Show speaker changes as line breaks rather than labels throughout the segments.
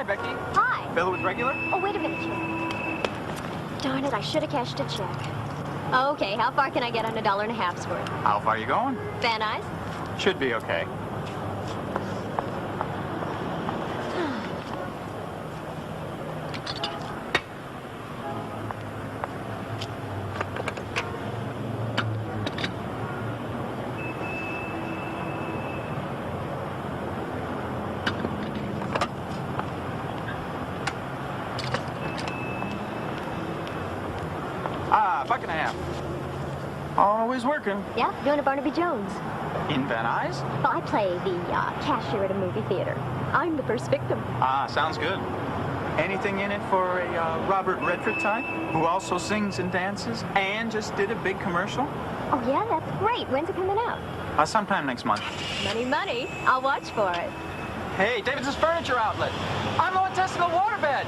Becky.
Hi.
Bill with regular?
Oh, wait a minute, Jim. Darn it, I should have cashed a check. Okay, how far can I get on $1.50's worth?
How far are you going?
Van Nuys?
Should be okay. $1.50. Always working.
Yeah, doing a Barnaby Jones.
In Van Nuys?
Well, I play the cashier at a movie theater. I'm the first victim.
Sounds good. Anything in it for a Robert Redford type, who also sings and dances, and just did a big commercial?
Oh, yeah? That's great. When's it coming out?
Sometime next month.
Money, money. I'll watch for it.
Hey, Davidson's Furniture Outlet. I'm the one testing the waterbed.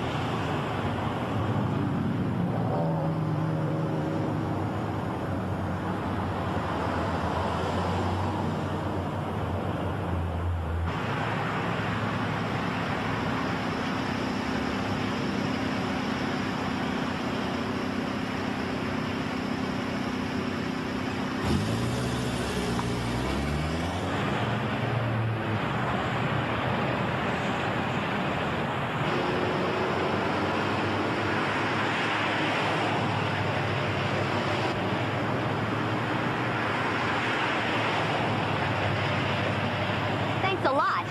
Thanks a lot.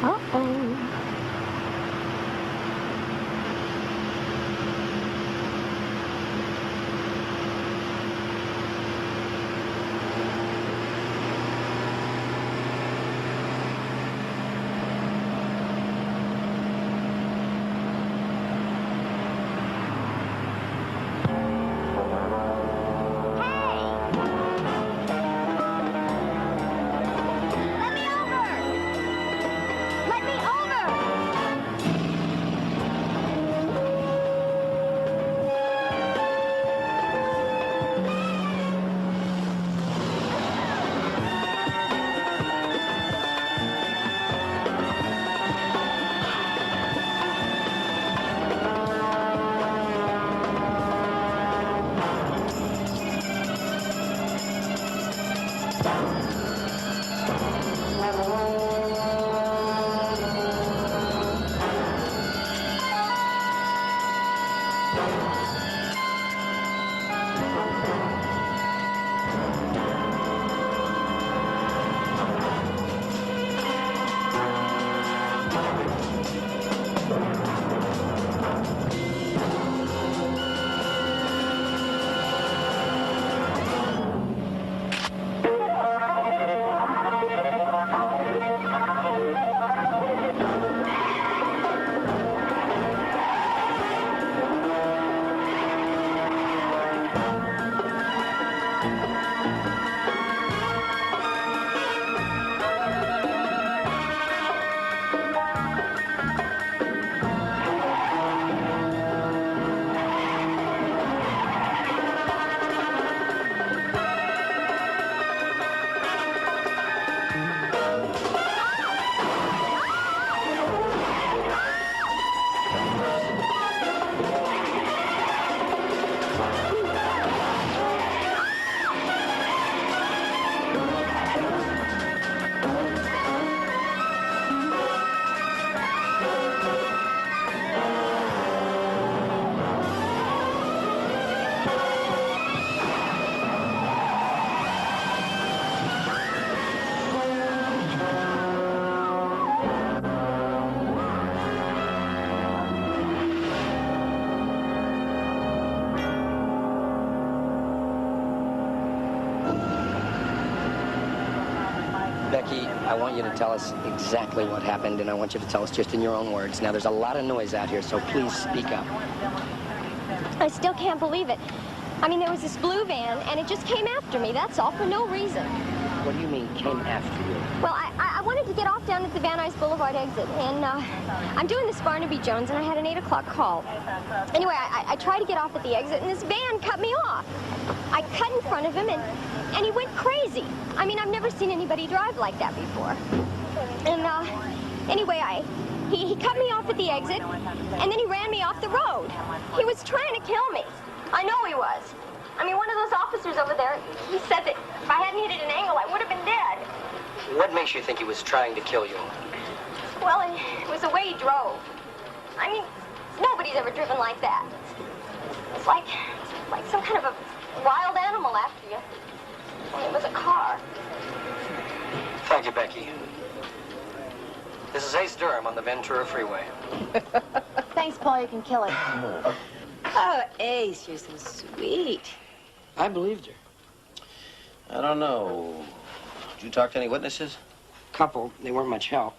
Uh-oh.
Becky, I want you to tell us exactly what happened, and I want you to tell us just in your own words. Now, there's a lot of noise out here, so please speak up.
I still can't believe it. I mean, there was this blue van, and it just came after me, that's all, for no reason.
What do you mean, came after you?
Well, I wanted to get off down at the Van Nuys Boulevard exit, and I'm doing this Barnaby Jones, and I had an 8 o'clock call. Anyway, I tried to get off at the exit, and this van cut me off. I cut in front of him, and he went crazy. I mean, I've never seen anybody drive like that before. And anyway, he cut me off at the exit, and then he ran me off the road. He was trying to kill me. I know he was. I mean, one of those officers over there, he said that if I hadn't hit it at an angle, I would have been dead.
What makes you think he was trying to kill you?
Well, it was the way he drove. I mean, nobody's ever driven like that. It's like some kind of a wild animal after you. And it was a car.
Thank you, Becky. This is Ace Durham on the Ventura Freeway.
Thanks, Paul. You can kill it.
Oh, Ace, you're so sweet.
I believed her.
I don't know. Did you talk to any witnesses?
Couple, they weren't much help.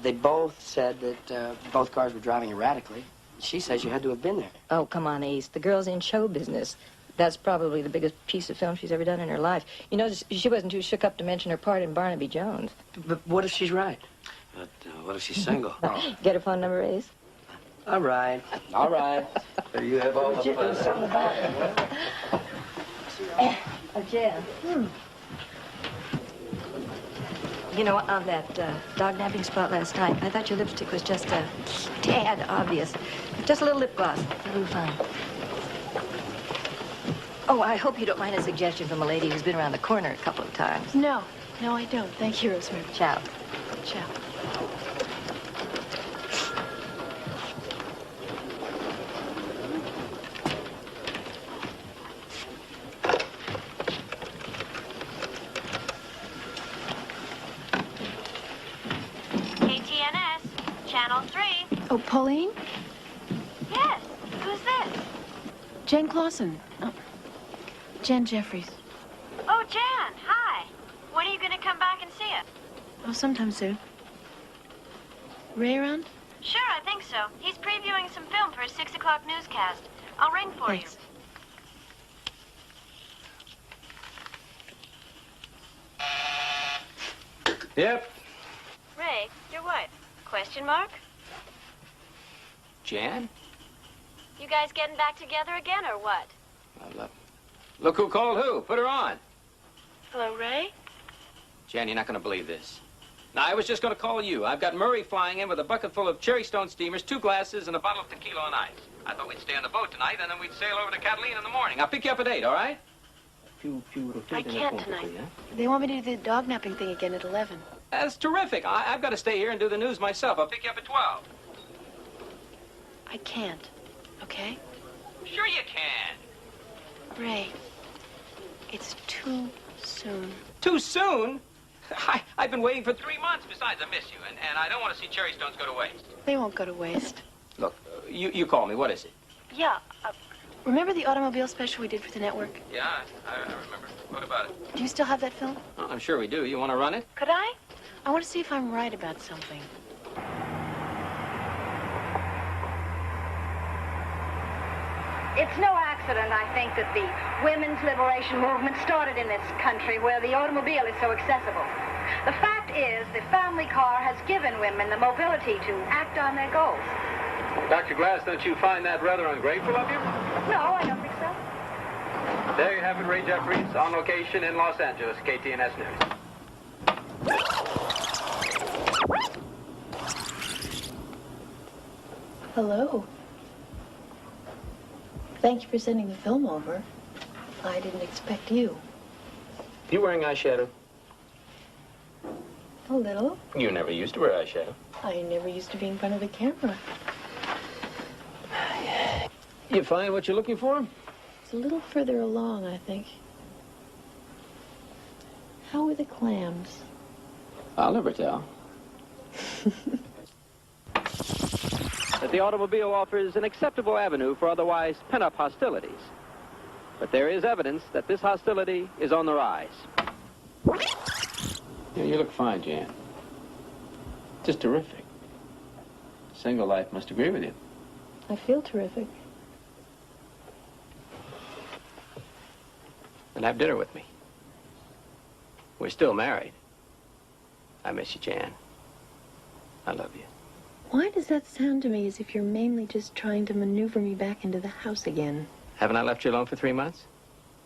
They both said that both cars were driving erratically. She says you had to have been there.
Oh, come on, Ace. The girl's in show business. That's probably the biggest piece of film she's ever done in her life. You know, she wasn't too shook up to mention her part in Barnaby Jones.
But what if she's right?
But what if she's single?
Get her phone number, Ace?
All right. All right. There you have all the fun.
Oh, Jen. You know, on that dog napping spot last night, I thought your lipstick was just a tad obvious. Just a little lip gloss. It'll be fine. Oh, I hope you don't mind a suggestion from a lady who's been around the corner a couple of times.
No, I don't. Thank you, Rosemary.
Ciao.
Ciao.
KTNS, Channel 3.
Oh, Pauline?
Yes, who's this?
Jane Clausen. Oh, Jen Jeffries.
Oh, Jan, hi. When are you going to come back and see us?
Oh, sometime soon. Ray around?
Sure, I think so. He's previewing some film for his 6 o'clock newscast. I'll ring for
Thanks.
Yep.
you. Ray, your wife. Question mark?
Jan?
You guys getting back together again or what?
Look who called who. Put her on.
Hello, Ray?
Jan, you're not going to believe this. Now, I was just going to call you. I've got Murray flying in with a bucket full of cherry stone steamers, 2 glasses, and a bottle of tequila on ice. I thought we'd stay on the boat tonight, and then we'd sail over to Catalina in the morning. I'll pick you up at 8, all right?
I can't tonight. They want me to do the dog napping thing again at 11.
That's terrific. I've got to stay here and do the news myself. I'll pick you up at 12.
I can't, okay?
Sure you can.
Ray, it's too soon.
Too soon? I've been waiting for 3 months. Besides, I miss you, and I don't want to see cherry stones go to waste.
They won't go to waste.
Look, you call me. What is it?
Yeah, remember the automobile special we did for the network?
Yeah, I remember. What about it?
Do you still have that film?
Oh, I'm sure we do. You want to run it?
Could I? I want to see if I'm right about something.
It's no accident, I think, that the women's liberation movement started in this country where the automobile is so accessible. The fact is, the family car has given women the mobility to act on their goals.
Dr. Glass, don't you find that rather ungrateful of you?
No, I don't think so.
There you have it, Ray Jeffries, on location in Los Angeles, KTNS News.
Hello. Thank you for sending the film over. I didn't expect you.
You wearing eyeshadow?
A little.
You never used to wear eyeshadow.
I never used to be in front of the camera.
You find what you're looking for?
It's a little further along, I think. How were the clams?
I'll never tell. That the automobile offers an acceptable avenue for otherwise pent-up hostilities. But there is evidence that this hostility is on the rise. Yeah, you look fine, Jan. Just terrific. Single life must agree with you.
I feel terrific.
And have dinner with me. We're still married. I miss you, Jan. I love you.
Why does that sound to me as if you're mainly just trying to maneuver me back into the house again?
Haven't I left you alone for 3 months?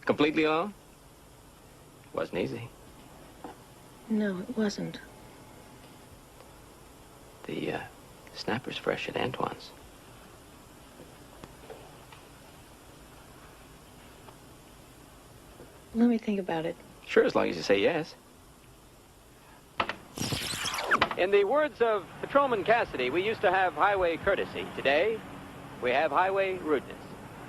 Completely alone? Wasn't easy.
No, it wasn't.
The snapper's fresh at Antoine's.
Let me think about it.
Sure, as long as you say yes. In the words of Patrolman Cassidy, we used to have highway courtesy. Today, we have highway rudeness.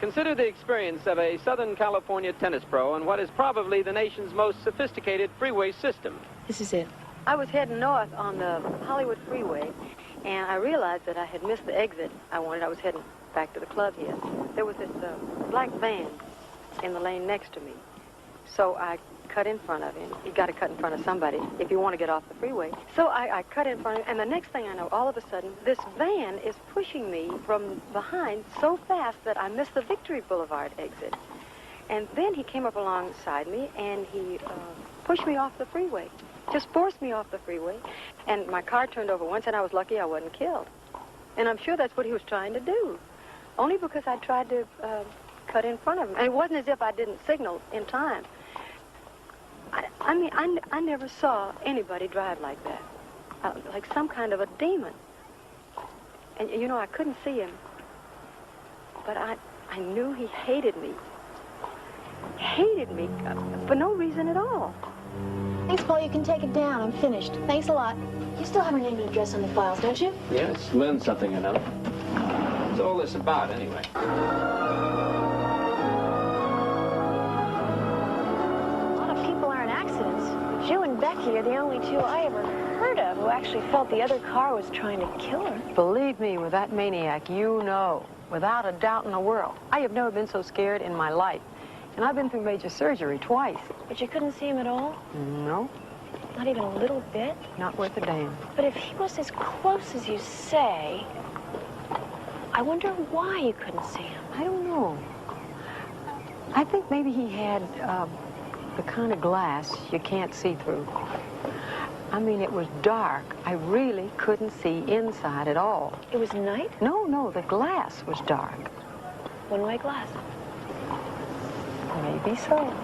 Consider the experience of a Southern California tennis pro on what is probably the nation's most sophisticated freeway system.
This is it.
I was heading north on the Hollywood Freeway, and I realized that I had missed the exit I wanted. I was heading back to the club here. There was this black van in the lane next to me. So I cut in front of him. You got to cut in front of somebody if you want to get off the freeway. So I cut in front of him, and the next thing I know, all of a sudden, this van is pushing me from behind so fast that I missed the Victory Boulevard exit. And then he came up alongside me, and he pushed me off the freeway. Just forced me off the freeway. And my car turned over once, and I was lucky I wasn't killed. And I'm sure that's what he was trying to do. Only because I tried to cut in front of him. And it wasn't as if I didn't signal in time. I mean, I never saw anybody drive like that. Like some kind of a demon. And, you know, I couldn't see him. But I knew he hated me. Hated me for no reason at all.
Thanks, Paul. You can take it down. I'm finished. Thanks a lot. You still have her name and address on the files, don't you?
Yes, learn something or another. What's all this about, anyway?
You and Becky are the only two I ever heard of who actually felt the other car was trying to kill her.
Believe me, with that maniac, you know, without a doubt in the world. I have never been so scared in my life. And I've been through major surgery twice.
But you couldn't see him at all?
No,
Not even a little bit?
not worth a damn.
But if he was as close as you say, I wonder why you couldn't see him.
I don't know. I think maybe he had the kind of glass you can't see through. I mean, it was dark. I really couldn't see inside at all.
It was night?
No, the glass was dark.
One-way glass.
Maybe so.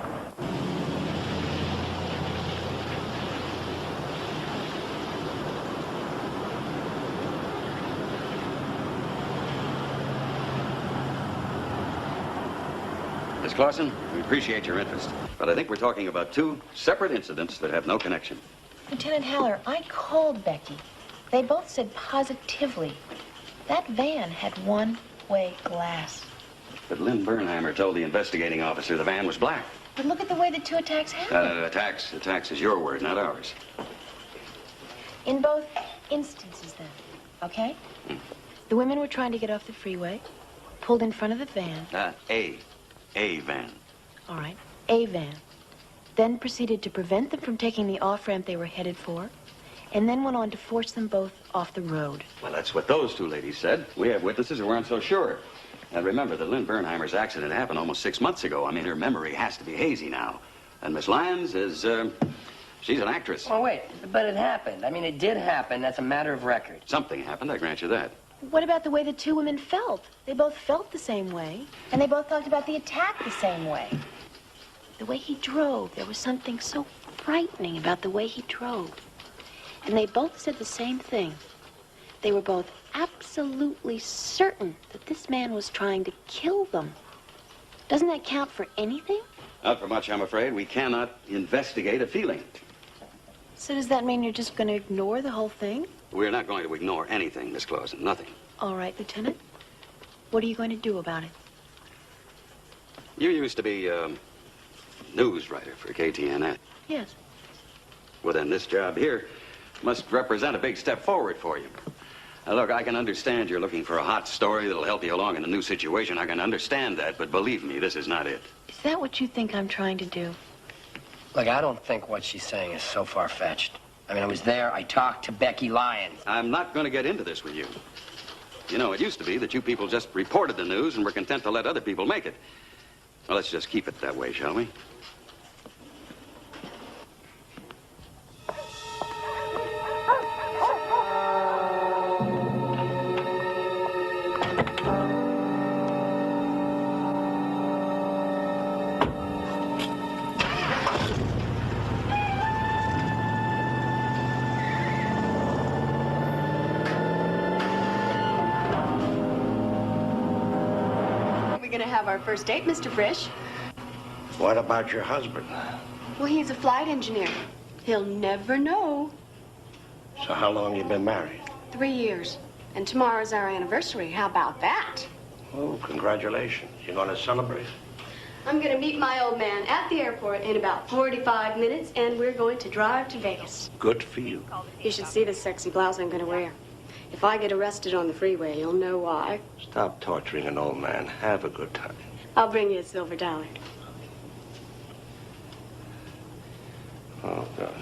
Miss Clausen, we appreciate your interest, but I think we're talking about two separate incidents that have no connection.
Lieutenant Haller, I called Becky. They both said positively that van had one-way glass.
But Lynn Bernheimer told the investigating officer the van was black.
But look at the way the two attacks happened.
Attacks is your word, not ours.
In both instances, then, okay? The women were trying to get off the freeway, pulled in front of the van.
A van.
All right, a van. Then proceeded to prevent them from taking the off-ramp they were headed for, and then went on to force them both off the road.
Well, that's what those two ladies said. We have witnesses who aren't so sure. And remember that Lynn Bernheimer's accident happened almost 6 months ago. I mean, her memory has to be hazy now. And Miss Lyons is, she's an actress.
Oh, wait, but it happened. I mean, it did happen. That's a matter of record.
Something happened, I grant you that.
What about the way the two women felt? They both felt the same way, and they both talked about the attack the same way. The way he drove, there was something so frightening about the way he drove. And they both said the same thing. They were both absolutely certain that this man was trying to kill them. Doesn't that count for anything?
Not for much, I'm afraid. We cannot investigate a feeling.
So does that mean you're just going to ignore the whole thing?
We're not going to ignore anything, Miss Clausen. Nothing.
All right, Lieutenant. What are you going to do about it?
You used to be a news writer for KTNS.
Yes.
Well, then this job here must represent a big step forward for you. Now, look, I can understand you're looking for a hot story that'll help you along in a new situation. I can understand that, but believe me, this is not it.
Is that what you think I'm trying to do?
Look, I don't think what she's saying is so far-fetched. I mean, I was there. I talked to Becky Lyons.
I'm not going to get into this with you. You know, it used to be that you people just reported the news and were content to let other people make it. Well, let's just keep it that way, shall we?
gonna have our first date, Mr. Frisch.
What about your husband?
Well, he's a flight engineer. He'll never know.
So how long you been married?
3 years. And tomorrow's our anniversary. How about that?
Oh, congratulations. You gonna celebrate?
I'm gonna meet my old man at the airport in about 45 minutes, and we're going to drive to Vegas.
Good for you.
You should see the sexy blouse I'm gonna wear. If I get arrested on the freeway, you'll know why.
Stop torturing an old man. Have a good time.
I'll bring you a silver dollar.
Oh, God.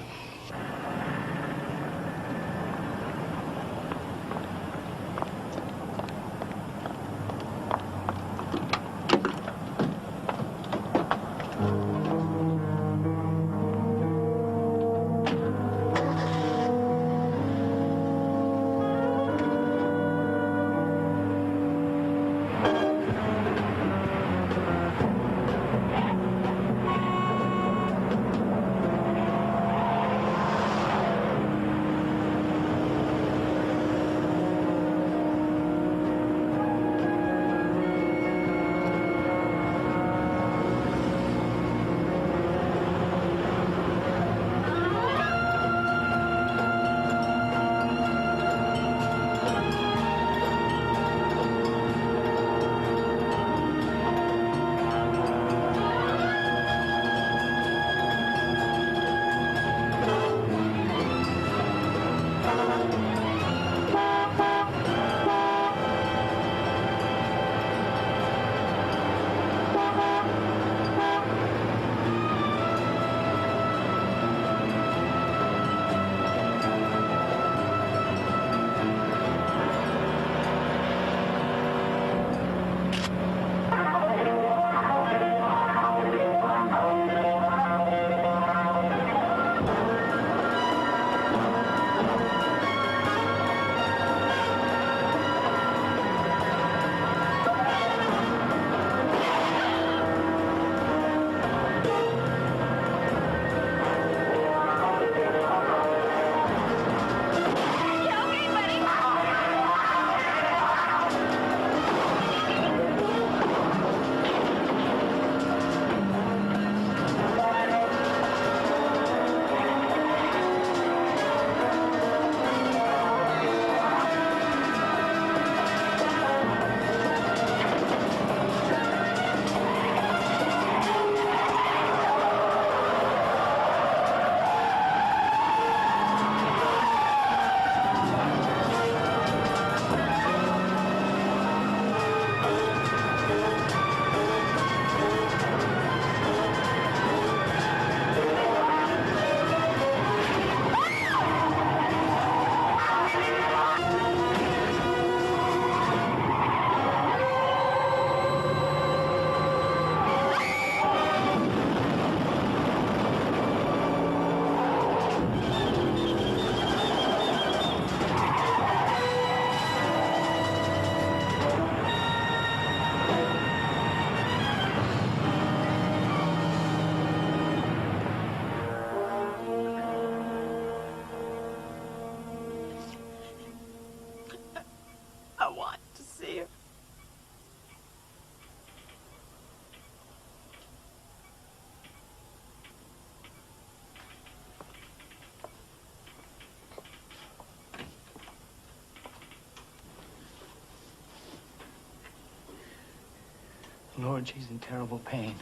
Lord, she's in terrible pain.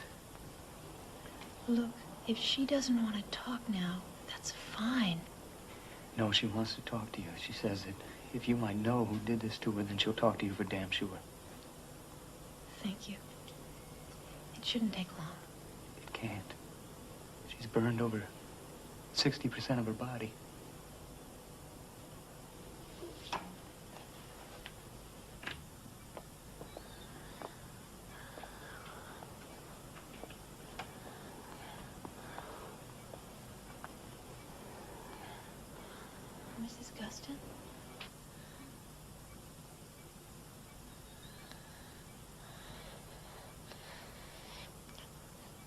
Look, if she doesn't want to talk now, that's fine.
No, she wants to talk to you. She says that if you might know who did this to her, then she'll talk to you for damn sure.
Thank you. It shouldn't take long.
It can't. She's burned over 60% of her body.
Mrs. Guston?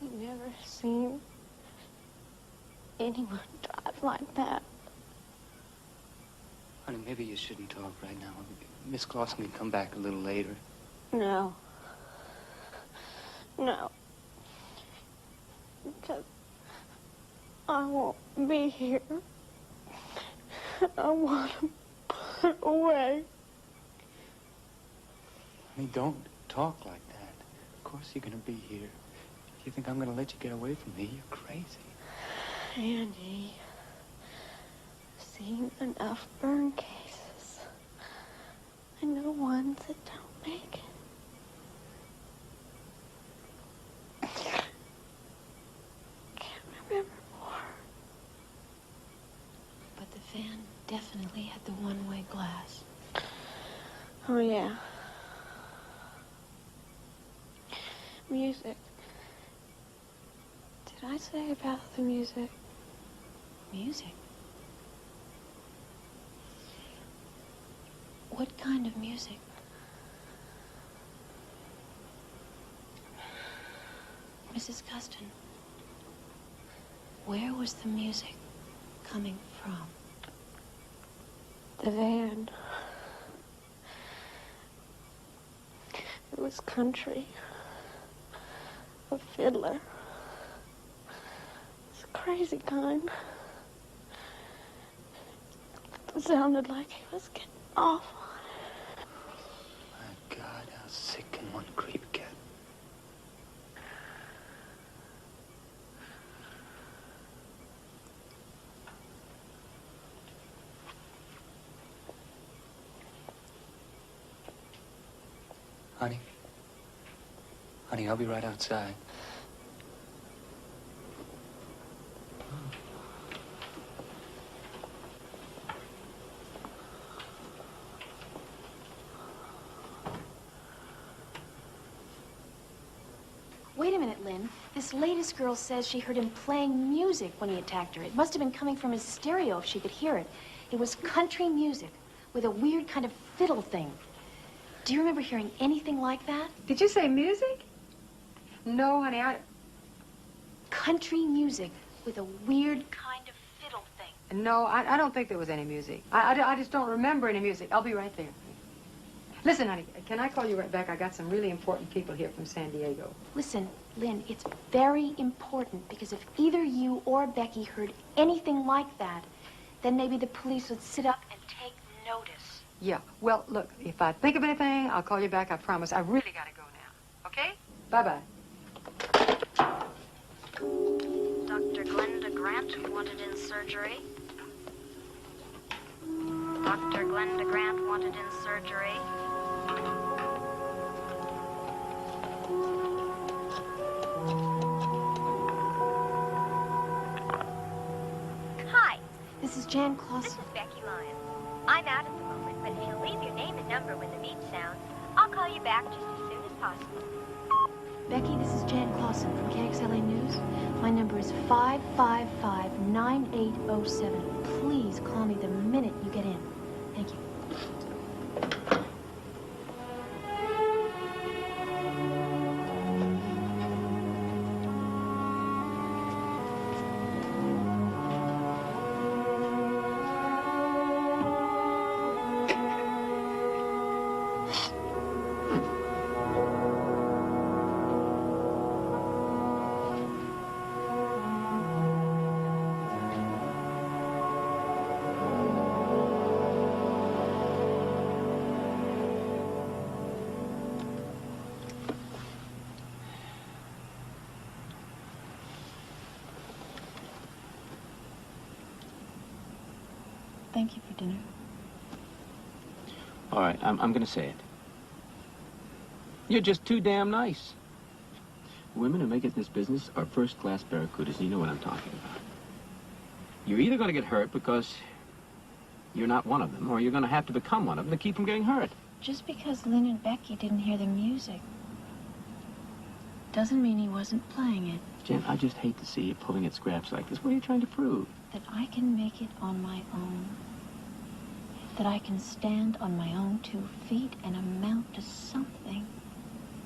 I've never seen anyone drive like that.
Honey, maybe you shouldn't talk right now. Miss Clausen can come back a little later.
No.
No. Because I won't be here. I want to put away.
Honey, don't talk like that. Of course you're gonna be here. If you think I'm gonna let you get away from me, you're crazy.
Andy, I've seen enough burn cases. I know ones that don't make it. Can't remember more.
But the van definitely had the one-way glass.
Oh, yeah. Music. Did I say about the music?
Music? What kind of music? Mrs. Custon, where was the music coming from?
The van. It was country. A fiddler. It's a crazy kind. It sounded like he was getting off on it.
My God, how sick can one creep get? Honey? Honey, I'll be right outside.
Wait a minute, Lynn. This latest girl says she heard him playing music when he attacked her. It must have been coming from his stereo if she could hear it. It was country music with a weird kind of fiddle thing. Do you remember hearing anything like that?
Did you say music? No, honey,
Country music with a weird kind of fiddle thing.
No, I don't think there was any music. I just don't remember any music. I'll be right there. Listen, honey, can I call you right back? I got some really important people here from San Diego.
Listen, Lynn, it's very important because if either you or Becky heard anything like that, then maybe the police would sit up and take notice.
Yeah, well, look, if I think of anything, I'll call you back, I promise. I really gotta go now, okay? Bye-bye.
Dr. Glenda Grant wanted in surgery. Dr. Glenda Grant wanted in surgery.
Hi,
This is Jan
this
Clausen.
is Becky Lyons. I'm out at the moment, but if you'll leave your name and number when the beep sounds, I'll call you back just as soon as possible.
Becky, this is Jan Clausen from KXLA News. My number is 555-9807. Please call me the minute you get in. Thank you. Thank you for dinner.
All right, I'm gonna say it. You're just too damn nice. Women who make it in this business are first-class barracudas, and you know what I'm talking about. You're either gonna get hurt because you're not one of them, or you're gonna have to become one of them to keep from getting hurt.
Just because Lynn and Becky didn't hear the music doesn't mean he wasn't playing it.
Jen, I just hate to see you pulling at scraps like this. What are you trying to prove?
That I can make it on my own. That I can stand on my own 2 feet and amount to something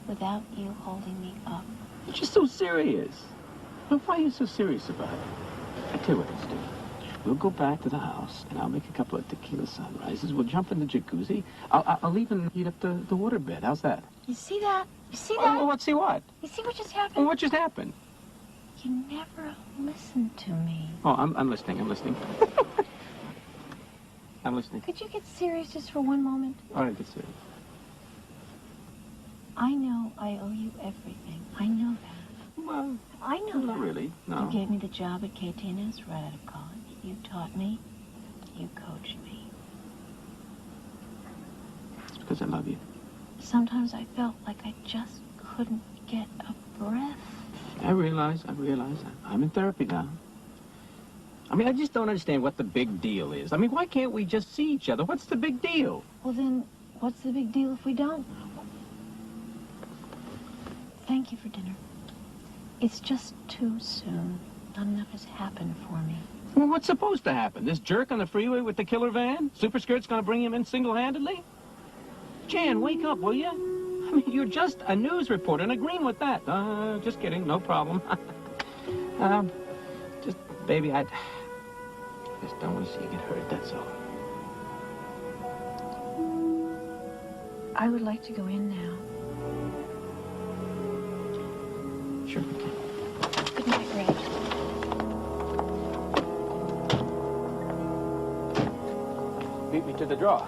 without you holding me up.
You're just so serious. Look, why are you so serious about it? I tell you what let's do. We'll go back to the house, and I'll make a couple of tequila sunrises. We'll jump in the jacuzzi. I'll even heat up the waterbed. How's that?
You see that? You see that?
Well, let's see what?
You see what just happened?
Well, what just happened?
You never listened to me.
Oh, I'm listening. I'm listening. I'm listening.
Could you get serious just for one moment?
All right, get serious.
I know I owe you everything. I know that.
Well,
I know
not
that.
really. No.
You gave me the job at KTNS right out of college. You taught me. You coached me.
It's because I love you.
Sometimes I felt like I just couldn't get a breath.
I realize. I'm in therapy now. I mean, I just don't understand what the big deal is. I mean, why can't we just see each other? What's the big deal?
Well, then, what's the big deal if we don't? Thank you for dinner. It's just too soon. Not enough has happened for me.
Well, what's supposed to happen? This jerk on the freeway with the killer van? Superskirt's gonna bring him in single-handedly? Jan, wake up, will you? I mean, you're just a news reporter and agreeing with that. Just kidding, no problem. Just, baby, I just don't want to see you get hurt, that's all.
I would like to go in now.
Sure.
Good night, Ray.
Beat me to the draw.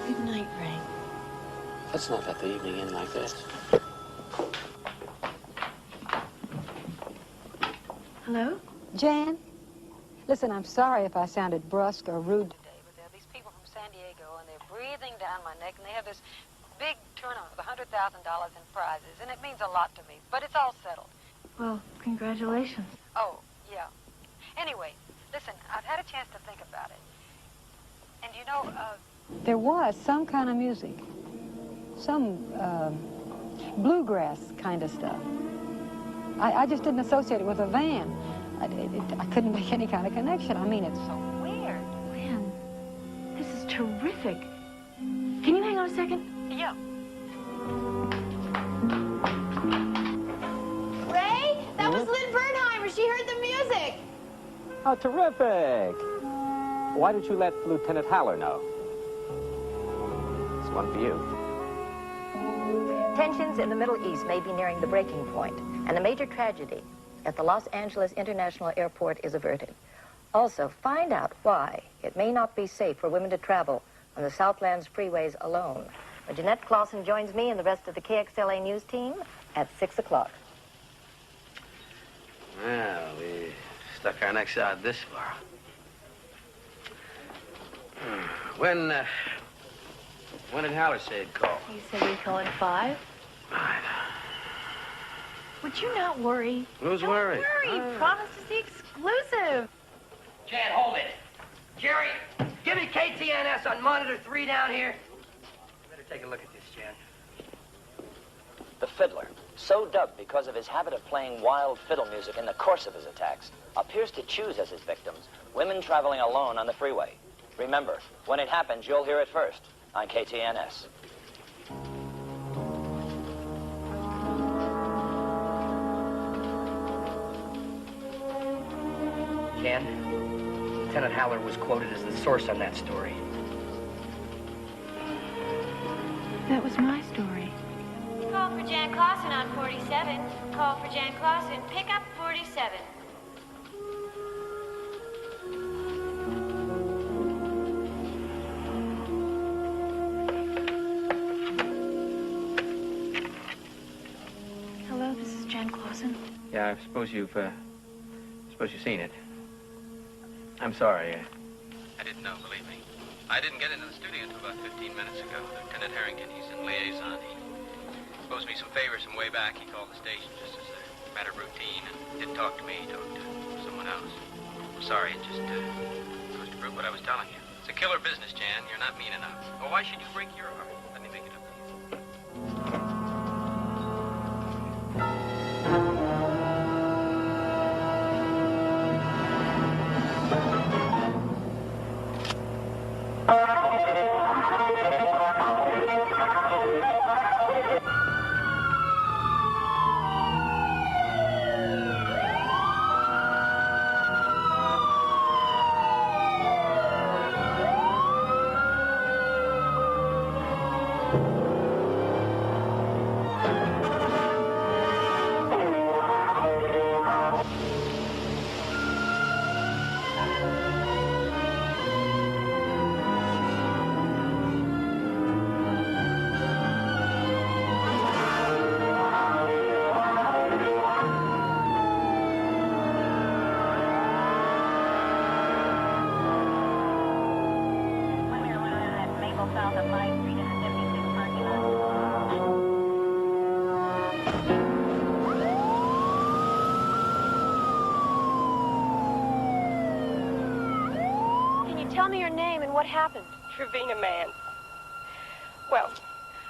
Good night, Ray.
Let's not let the evening end like this.
Hello?
Jan? Listen, I'm sorry if I sounded brusque or rude today, but there are these people from San Diego, and they're breathing down my neck, and they have this big tournament with $100,000 in prizes, and it means a lot to me, but it's all settled.
Well, congratulations.
Oh, yeah. Anyway, listen, I've had a chance to think about it. And you know, there was some kind of music. Some, bluegrass kind of stuff. I just didn't associate it with a van. I couldn't make any kind of connection. I mean, it's so weird.
Lynn, this is terrific. Can you hang on a second?
Yeah.
Ray, that was Lynn Bernheimer. She heard the music.
Oh, terrific. Why did you let Lieutenant Haller know? It's one for you.
Tensions in the Middle East may be nearing the breaking point, and a major tragedy at the Los Angeles International Airport is averted. Also, find out why it may not be safe for women to travel on the Southland's freeways alone. Jeanette Clausen joins me and the rest of the KXLA News team at 6 o'clock.
Well, we stuck our necks out this far. When did Haller say he'd call?
He said we'd call at 5.
Right.
Would you not worry?
Who's
Don't
worried?
worry. Promise is the exclusive.
Jan, hold it. Jerry, give me KTNS on monitor 3 down here. Better take a look at this, Jan.
The fiddler, so dubbed because of his habit of playing wild fiddle music in the course of his attacks, appears to choose as his victims women traveling alone on the freeway. Remember, when it happens, you'll hear it first on KTNS.
Jan, Lieutenant Haller was quoted as the source on that story.
That was my story.
Call for Jan Clausen on 47. Call for Jan Clausen. Pick up 47.
Hello, this is Jan Clausen.
Yeah, I suppose you've seen it. I'm sorry. I didn't know, believe me. I didn't get into the studio until about 15 minutes ago. Lieutenant Harrington, he's in liaison. He owes me some favors from way back. He called the station just as a matter of routine and didn't talk to me. He talked to someone else. I'm sorry, it just goes to prove what I was telling you. It's a killer business, Jan. You're not mean enough. Well, why should you break your heart? Let me make it up to you.
Tell me your name and what happened.
Trevina Man. Well,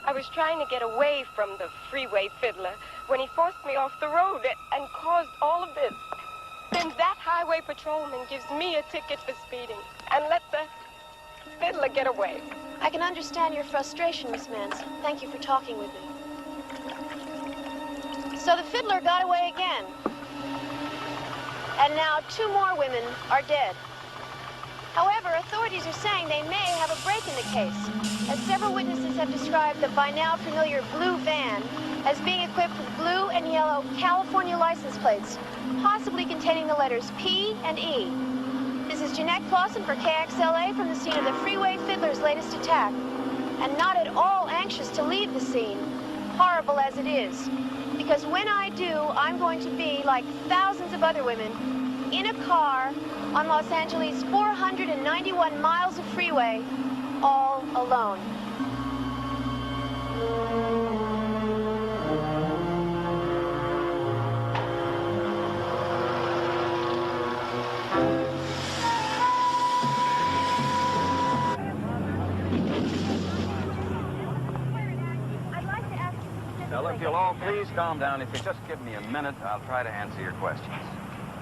I was trying to get away from the freeway fiddler when he forced me off the road and caused all of this. Then that highway patrolman gives me a ticket for speeding and let the fiddler get away.
I can understand your frustration, Miss Mance. Thank you for talking with me. So the fiddler got away again. And now 2 more women are dead. However, authorities are saying they may have a break in the case, as several witnesses have described the by now familiar blue van as being equipped with blue and yellow California license plates, possibly containing the letters P and E. This is Jeanette Clausen for KXLA from the scene of the Freeway Fiddler's latest attack, and not at all anxious to leave the scene, horrible as it is, because when I do, I'm going to be, like thousands of other women, in a car on Los Angeles' 491 miles of freeway, all alone.
Now, if you'll all please calm down. If you just give me a minute, I'll try to answer your questions.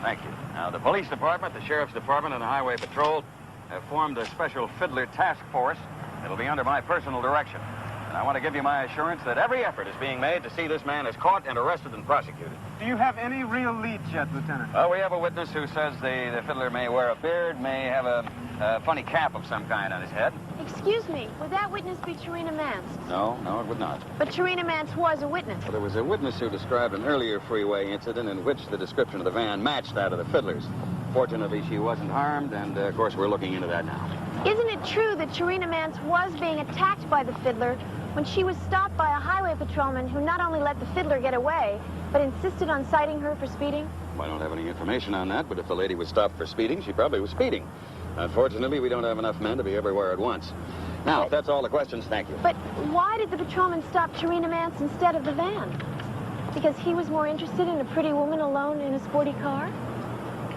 Thank you. Now, the police department, the sheriff's department, and the highway patrol have formed a special fiddler task force. It'll be under my personal direction. And I want to give you my assurance that every effort is being made to see this man is caught and arrested and prosecuted.
Do you have any real leads yet, Lieutenant?
Well, we have a witness who says the fiddler may wear a beard, may have a funny cap of some kind on his head.
Excuse me, would that witness be Trevina Mance?
No, it would not.
But Trevina Mance was a witness.
Well, there was a witness who described an earlier freeway incident in which the description of the van matched that of the fiddler's. Fortunately, she wasn't harmed, and, of course, we're looking into that now.
Isn't it true that Trevina Mance was being attacked by the fiddler when she was stopped by a highway patrolman who not only let the fiddler get away, but insisted on citing her for speeding?
Well, I don't have any information on that, but if the lady was stopped for speeding, she probably was speeding. Unfortunately, we don't have enough men to be everywhere at once. Now, if that's all the questions, thank you.
But why did the patrolman stop Trevina Mance instead of the van? Because he was more interested in a pretty woman alone in a sporty car?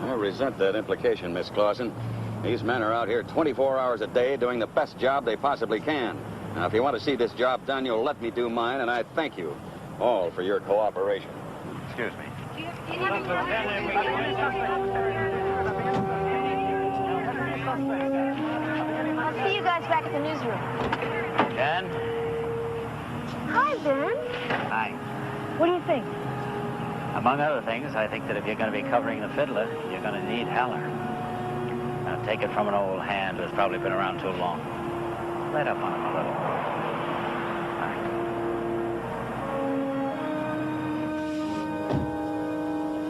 I resent that implication, Miss Clausen. These men are out here 24 hours a day doing the best job they possibly can. Now, if you want to see this job done, you'll let me do mine, and I thank you all for your cooperation. Excuse me.
I'll see you guys back at the newsroom.
Ben?
Hi, Ben.
Hi.
What do you think?
Among other things, I think that if you're going to be covering the fiddler, you're going to need Heller. Now, take it from an old hand who's probably been around too long. Let up on him a little.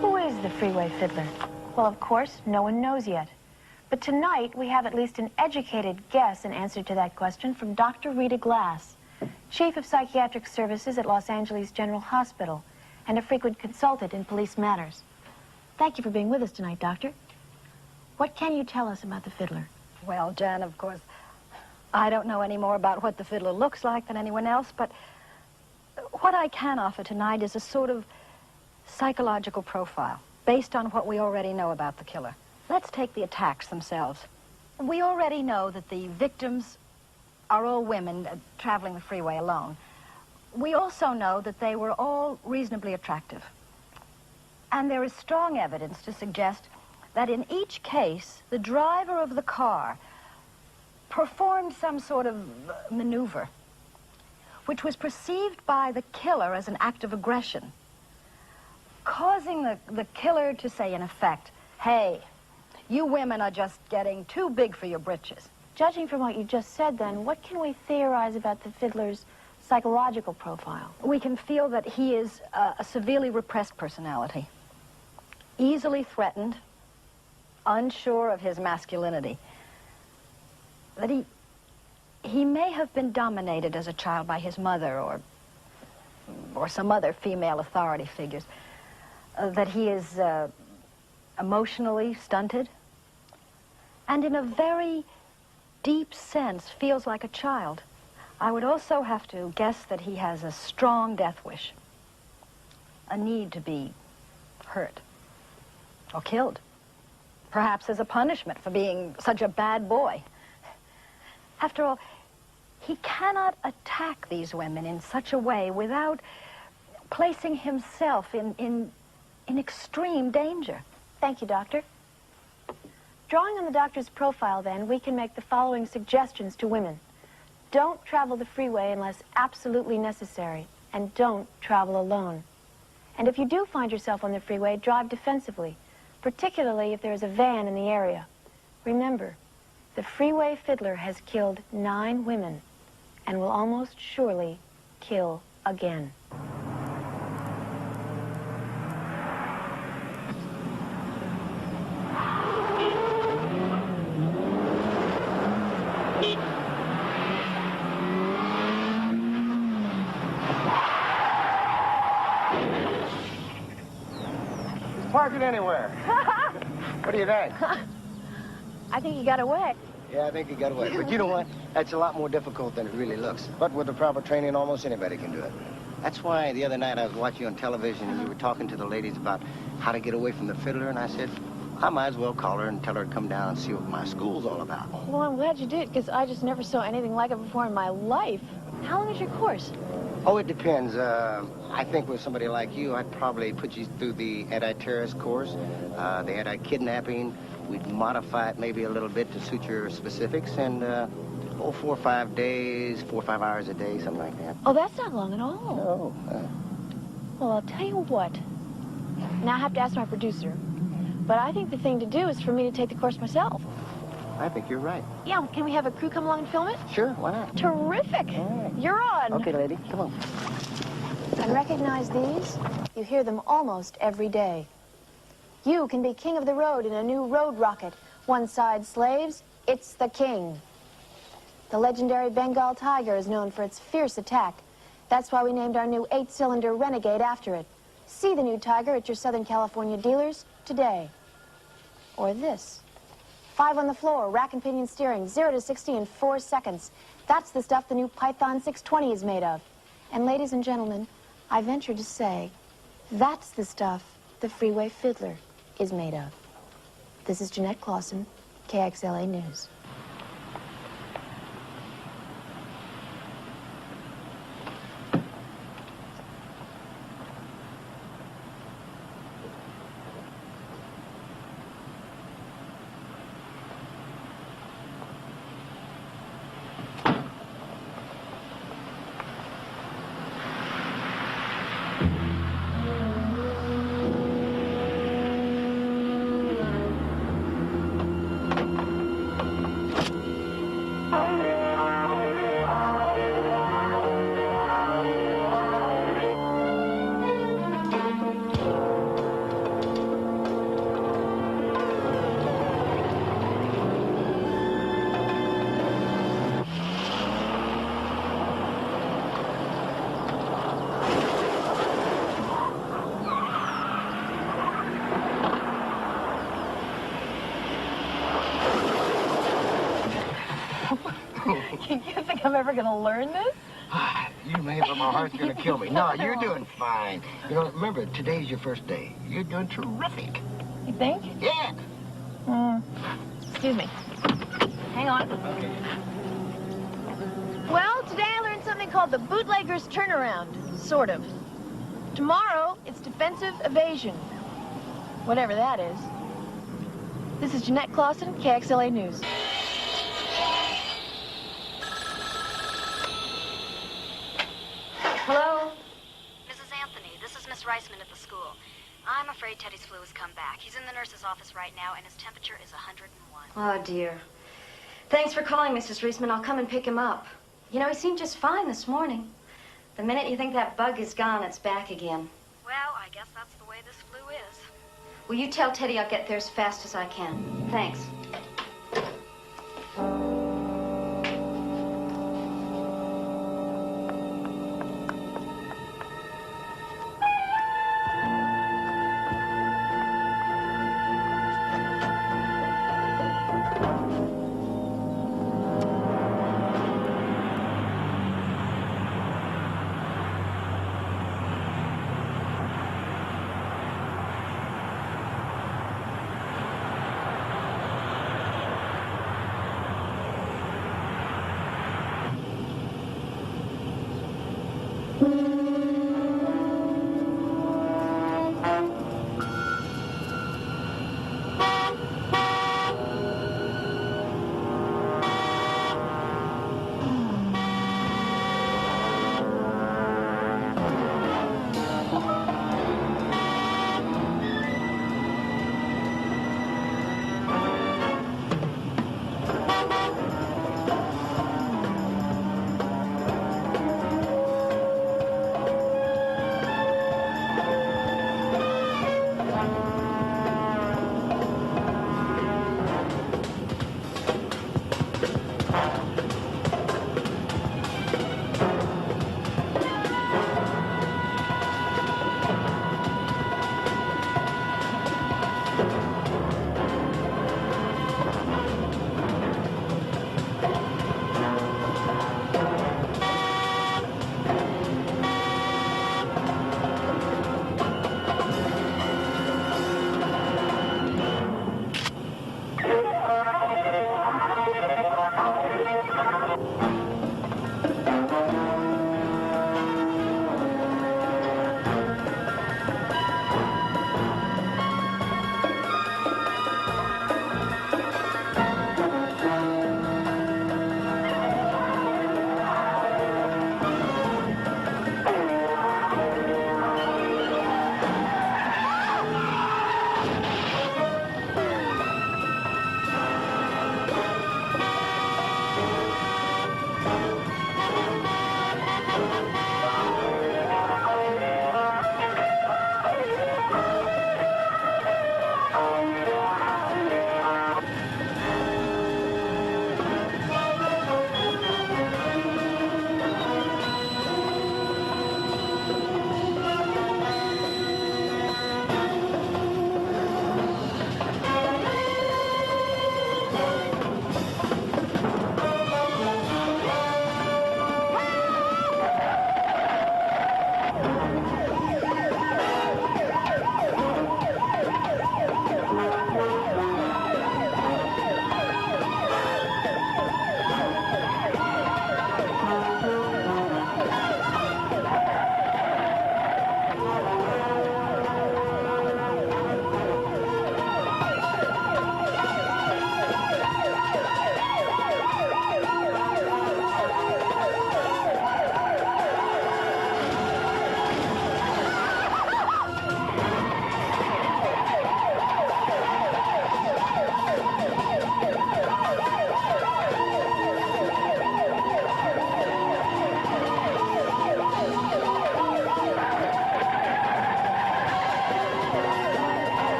Who is the Freeway Fiddler? Well, of course, no one knows yet. But tonight, we have at least an educated guess in answer to that question from Dr. Rita Glass, Chief of Psychiatric Services at Los Angeles General Hospital and a frequent consultant in police matters. Thank you for being with us tonight, Doctor. What can you tell us about the fiddler?
Well, Jan, of course, I don't know any more about what the fiddler looks like than anyone else, but what I can offer tonight is a sort of psychological profile based on what we already know about the killer. Let's take the attacks themselves. We already know that the victims are all women traveling the freeway alone. We also know that they were all reasonably attractive. And there is strong evidence to suggest that in each case, the driver of the car performed some sort of maneuver, which was perceived by the killer as an act of aggression, causing the killer to say, in effect, hey, you women are just getting too big for your britches.
Judging from what you just said, then, what can we theorize about the fiddler's psychological profile?
We can feel that he is a severely repressed personality, easily threatened, unsure of his masculinity, that he may have been dominated as a child by his mother or some other female authority figures, that he is emotionally stunted, and in a very deep sense feels like a child. I would also have to guess that he has a strong death wish, a need to be hurt or killed, Perhaps as a punishment for being such a bad boy. After all, he cannot attack these women in such a way without placing himself in extreme danger.
Thank you, Doctor. Drawing on the doctor's profile, then, we can make the following suggestions to women. Don't travel the freeway unless absolutely necessary, and don't travel alone. And if you do find yourself on the freeway, drive defensively, particularly if there is a van in the area. Remember, the freeway fiddler has killed 9 women and will almost surely kill again.
Park it anywhere. What do you think?
I think he got away.
Yeah, I think he got away. But you know what? That's a lot more difficult than it really looks. But with the proper training, almost anybody can do it. That's why the other night I was watching you on television and you were talking to the ladies about how to get away from the fiddler, and I said, I might as well call her and tell her to come down and see what my school's all about.
Well, I'm glad you did, because I just never saw anything like it before in my life. How long is your course?
Oh, it depends. I think with somebody like you, I'd probably put you through the anti-terrorist course, the anti-kidnapping. We'd modify it maybe a little bit to suit your specifics, and 4 or 5 days, 4 or 5 hours a day, something like that.
Oh, that's not long at all.
No.
Well, I'll tell you what. Now I have to ask my producer, but I think the thing to do is for me to take the course myself.
I think you're right.
Yeah, can we have a crew come along and film it?
Sure, why not?
Terrific.
Right.
You're on.
Okay, lady, come on.
And recognize these? You hear them almost every day. You can be king of the road in a new road rocket. One side slaves, it's the king. The legendary Bengal Tiger is known for its fierce attack. That's why we named our new 8-cylinder Renegade after it. See the new Tiger at your Southern California dealers today. Or this. 5 on the floor, rack and pinion steering, 0 to 60 in 4 seconds. That's the stuff the new Python 620 is made of. And ladies and gentlemen, I venture to say, that's the stuff the Freeway Fiddler is made of. This is Jeanette Clausen, KXLA News.
You think I'm ever going to learn this?
You may, but my heart's going to kill me. No, you're doing fine. You know, remember, today's your first day. You're doing terrific.
You think?
Yeah.
Excuse me. Hang on. Well, today I learned something called the bootlegger's turnaround. Sort of. Tomorrow, it's defensive evasion. Whatever that is. This is Jeanette Clausen, KXLA News.
Hello? Mrs. Anthony, this is Miss Reisman at the school. I'm afraid Teddy's flu has come back. He's in the nurse's office right now, and his temperature is 101.
Oh, dear. Thanks for calling, Mrs. Reisman. I'll come and pick him up. You know, he seemed just fine this morning. The minute you think that bug is gone, it's back again.
Well, I guess that's the way this flu is.
Will you tell Teddy I'll get there as fast as I can? Thanks.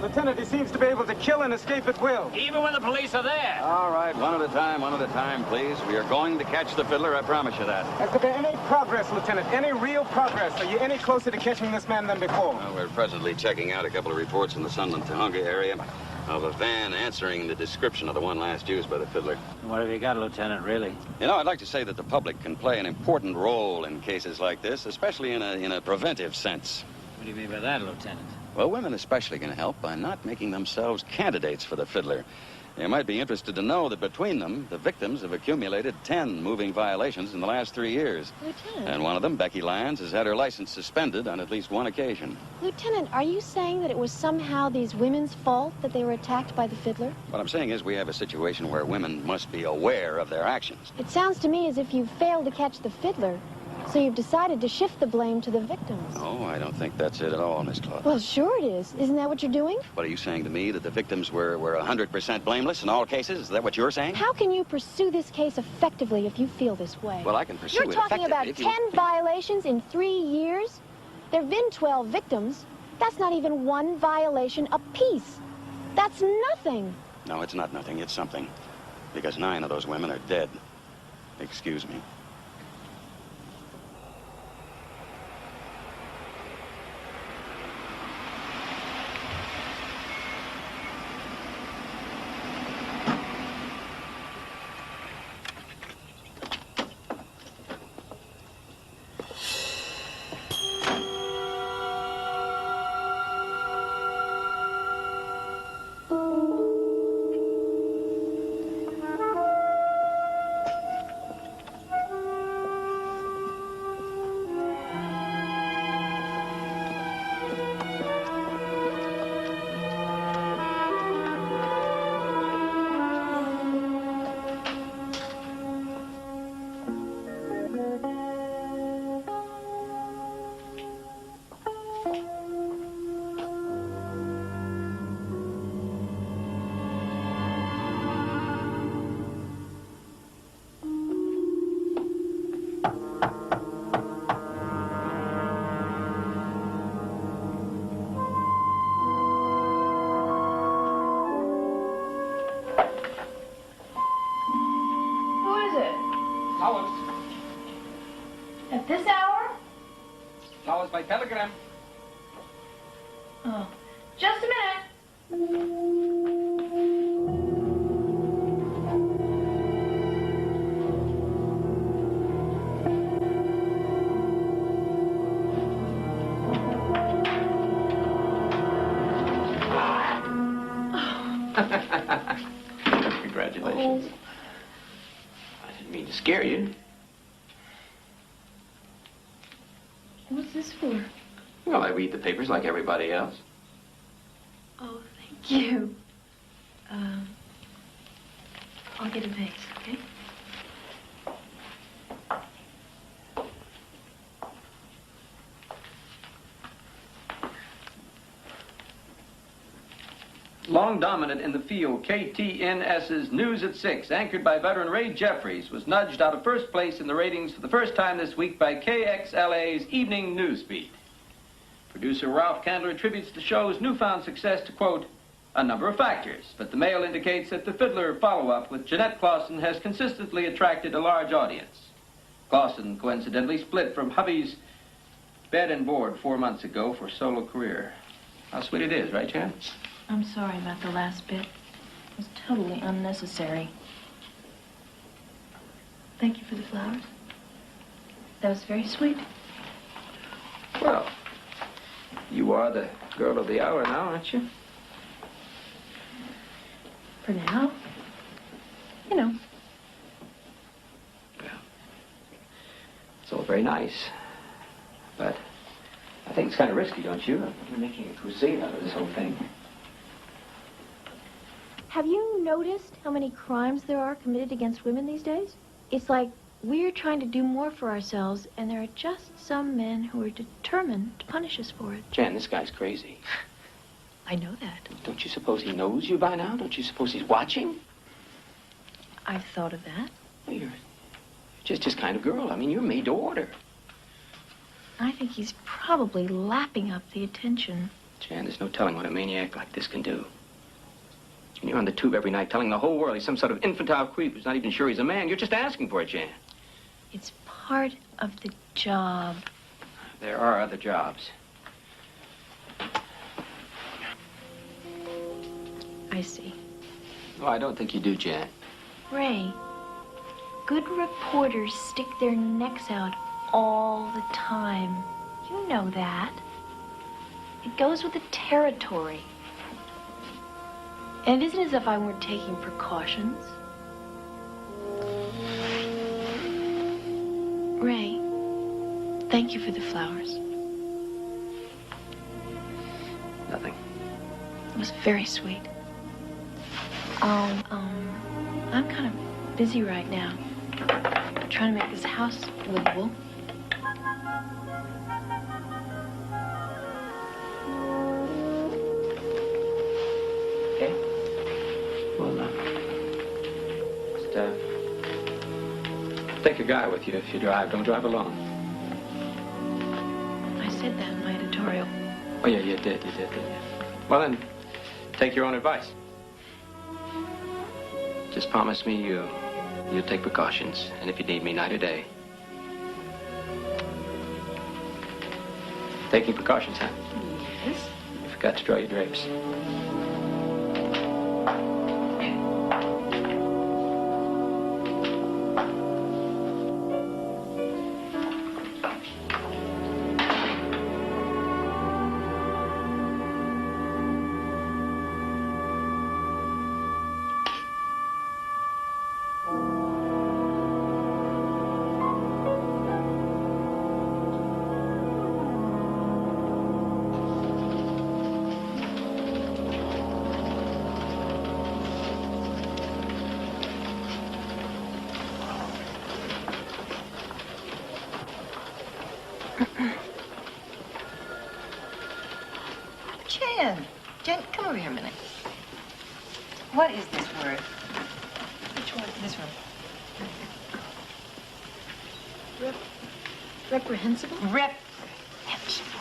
Lieutenant, he seems to be able to kill and escape at will.
Even when the police are there.
All right, one at a time, please. We are going to catch the fiddler, I promise you that.
Has there been any progress, Lieutenant? Any real progress? Are you any closer to catching this man than before?
Well, we're presently checking out a couple of reports in the Sunland-Tahunga area of a van answering the description of the one last used by the fiddler.
What have you got, Lieutenant, really?
You know, I'd like to say that the public can play an important role in cases like this, especially in a preventive sense.
What do you mean by that, Lieutenant?
Well, women especially can help by not making themselves candidates for the fiddler. You might be interested to know that between them, the victims have accumulated 10 moving violations in the last 3 years.
Lieutenant.
And one of them, Becky Lyons, has had her license suspended on at least one occasion.
Lieutenant, are you saying that it was somehow these women's fault that they were attacked by the fiddler?
What I'm saying is we have a situation where women must be aware of their actions.
It sounds to me as if you failed to catch the fiddler, so you've decided to shift the blame to the victims.
Oh, I don't think that's it at all, Miss Claude.
Well, sure it is. Isn't that what you're doing?
What are you saying to me, that the victims were 100% blameless in all cases? Is that what you're saying?
How can you pursue this case effectively if you feel this way?
Well, I can pursue
You're
it
talking about
effectively
10 violations in 3 years? There have been 12 victims. That's not even one violation apiece. That's nothing.
No, it's not nothing. It's something. Because 9 of those women are dead. Excuse me.
At this hour?
Flowers by telegram.
Oh, just a minute.
Congratulations. I didn't mean to scare you.
What's this for?
Well, I read the papers like everybody else.
Oh, thank you. I'll get a vase, okay?
Long dominant in the field, KTNS's News at 6, anchored by veteran Ray Jeffries, was nudged out of first place in the ratings for the first time this week by KXLA's Evening News Beat. Producer Ralph Candler attributes the show's newfound success to, quote, a number of factors, but the Mail indicates that the Fiddler follow-up with Jeanette Clausen has consistently attracted a large audience. Clausen coincidentally split from hubby's bed and board 4 months ago for solo career. How sweet it is, right, Jan?
I'm sorry about the last bit. It was totally unnecessary. Thank you for the flowers. That was very sweet.
Well, you are the girl of the hour now, aren't you?
For now. You know.
Well, it's all very nice. But I think it's kind of risky, don't you? You're making a crusade out of this whole thing.
Have you noticed how many crimes there are committed against women these days? It's like we're trying to do more for ourselves, and there are just some men who are determined to punish us for it.
Jan, this guy's crazy.
I know that.
Don't you suppose he knows you by now? Don't you suppose he's watching?
I've thought of that.
Well, you're just his kind of girl. I mean, you're made to order.
I think he's probably lapping up the attention
Jan, there's no telling what a maniac like this can do. And you're on the tube every night telling the whole world he's some sort of infantile creep who's not even sure he's a man. You're just asking for it, Jan.
It's part of the job.
There are other jobs.
I see.
Oh, I don't think you do, Jan.
Ray, good reporters stick their necks out all the time. You know that. It goes with the territory. And it isn't as if I weren't taking precautions. Ray, thank you for the flowers.
Nothing.
It was very sweet. I'm kind of busy right now. Trying to make this house livable.
Okay. Well, just, take a guy with you if you drive. Don't drive alone.
I said that in my editorial.
Oh, yeah, you did, didn't you? Well, then, take your own advice. Just promise me you'll take precautions, and if you need me night or day. Taking precautions, huh?
Yes.
You forgot to draw your drapes.
Jen, come over here a minute. What is this word?
Which one?
This one.
Reprehensible?
Reprehensible.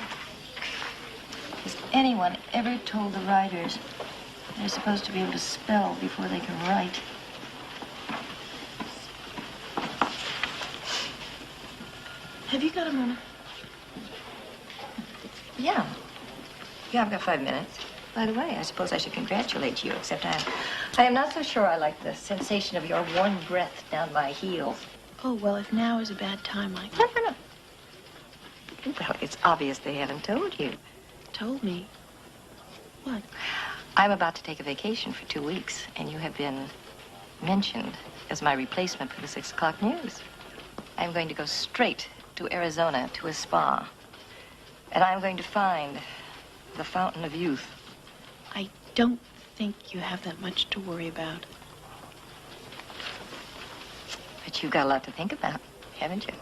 Has anyone ever told the writers they're supposed to be able to spell before they can write?
Have you got a moment?
Yeah. Yeah, I've got 5 minutes. By the way, I suppose I should congratulate you, except I am not so sure I like the sensation of your warm breath down my heels.
Oh, well, if now is a bad time, I...
No. Well, it's obvious they haven't told you.
Told me? What?
I'm about to take a vacation for 2 weeks, and you have been mentioned as my replacement for the 6 o'clock news. I'm going to go straight to Arizona to a spa. And I'm going to find the fountain of youth.
I don't think you have that much to worry about.
But you've got a lot to think about, haven't you?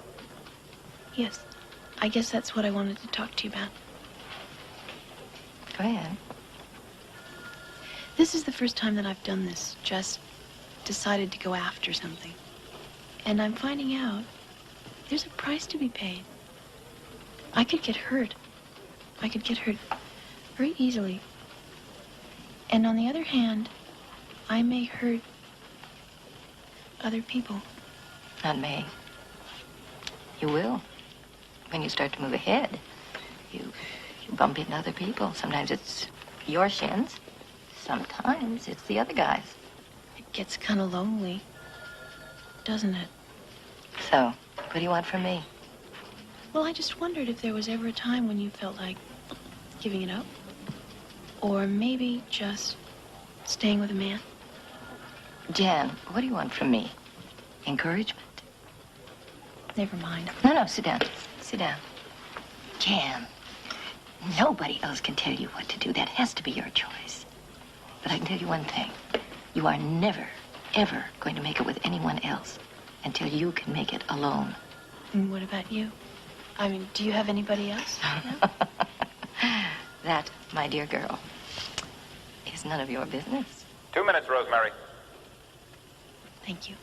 Yes. I guess that's what I wanted to talk to you about.
Go ahead.
This is the first time that I've done this. Just decided to go after something. And I'm finding out there's a price to be paid. I could get hurt. I could get hurt very easily. And on the other hand, I may hurt other people.
Not me. You will. When you start to move ahead, you bump into other people. Sometimes it's your shins. Sometimes it's the other guys.
It gets kind of lonely, doesn't it?
So, what do you want from me?
Well, I just wondered if there was ever a time when you felt like giving it up. Or maybe just staying with a man.
Jan, what do you want from me? Encouragement?
Never mind.
No, sit down. Sit down. Jan, nobody else can tell you what to do. That has to be your choice. But I can tell you one thing. You are never, ever going to make it with anyone else until you can make it alone.
And what about you? I mean, do you have anybody else? No?
That, my dear girl, is none of your business.
2 minutes, Rosemary.
Thank you.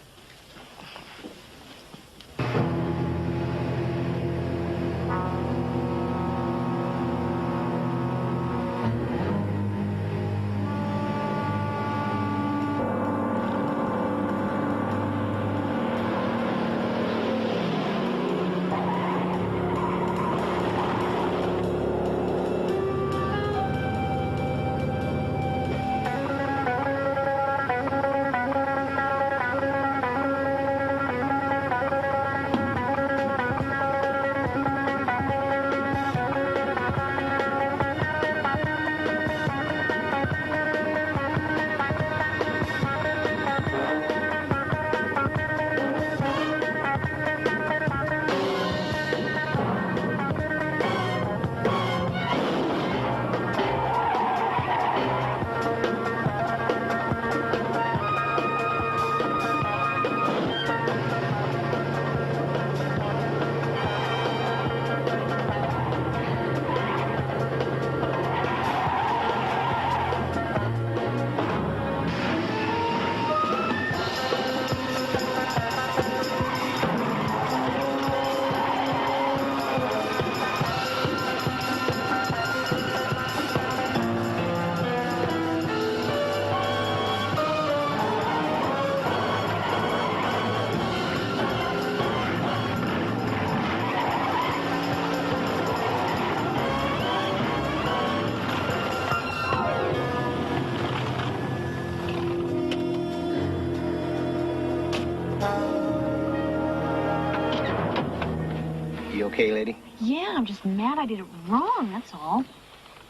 You okay, lady?
Yeah, I'm just mad I did it wrong, that's all.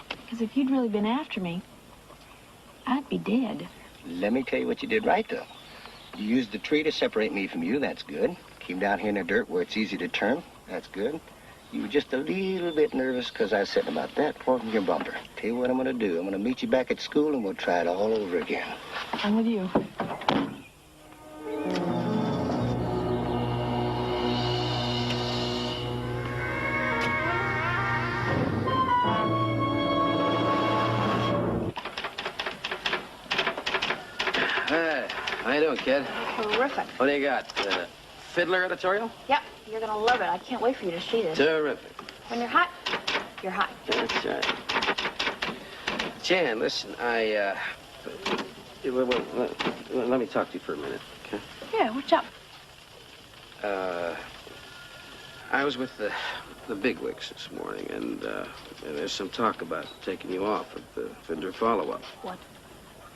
Because if you'd really been after me, I'd be dead.
Let me tell you what you did right, though. You used the tree to separate me from you. That's good. Came down here in the dirt where it's easy to turn. That's good. You were just a little bit nervous because I was sitting about that far from your bumper. Tell you what I'm going to do. I'm going to meet you back at school, and we'll try it all over again.
I'm with you.
Hey, how you doing, kid?
Terrific.
What do you got? Fiddler editorial?
Yep, you're gonna love it. I can't wait for you to see this.
Terrific.
When you're hot, you're hot.
That's right. Jan, listen, let me talk to you for a minute, okay?
Yeah, what's up?
I was with the bigwigs this morning, and there's some talk about taking you off at the Fiddler follow-up.
What?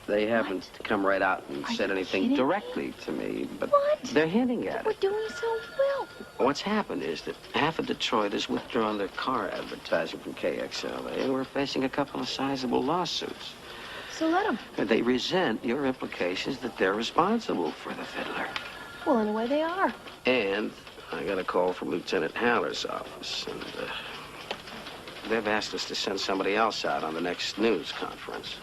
They haven't come right out and said anything directly to me, but they're hinting at
We're
it.
doing so well.
What's happened is that half of Detroit has withdrawn their car advertising from KXLA, and we're facing a couple of sizable lawsuits.
So let them.
They resent your implications that they're responsible for the Fiddler.
Well, in a way they are.
And I got a call from Lieutenant Haller's office, and they've asked us to send somebody else out on the next news conference.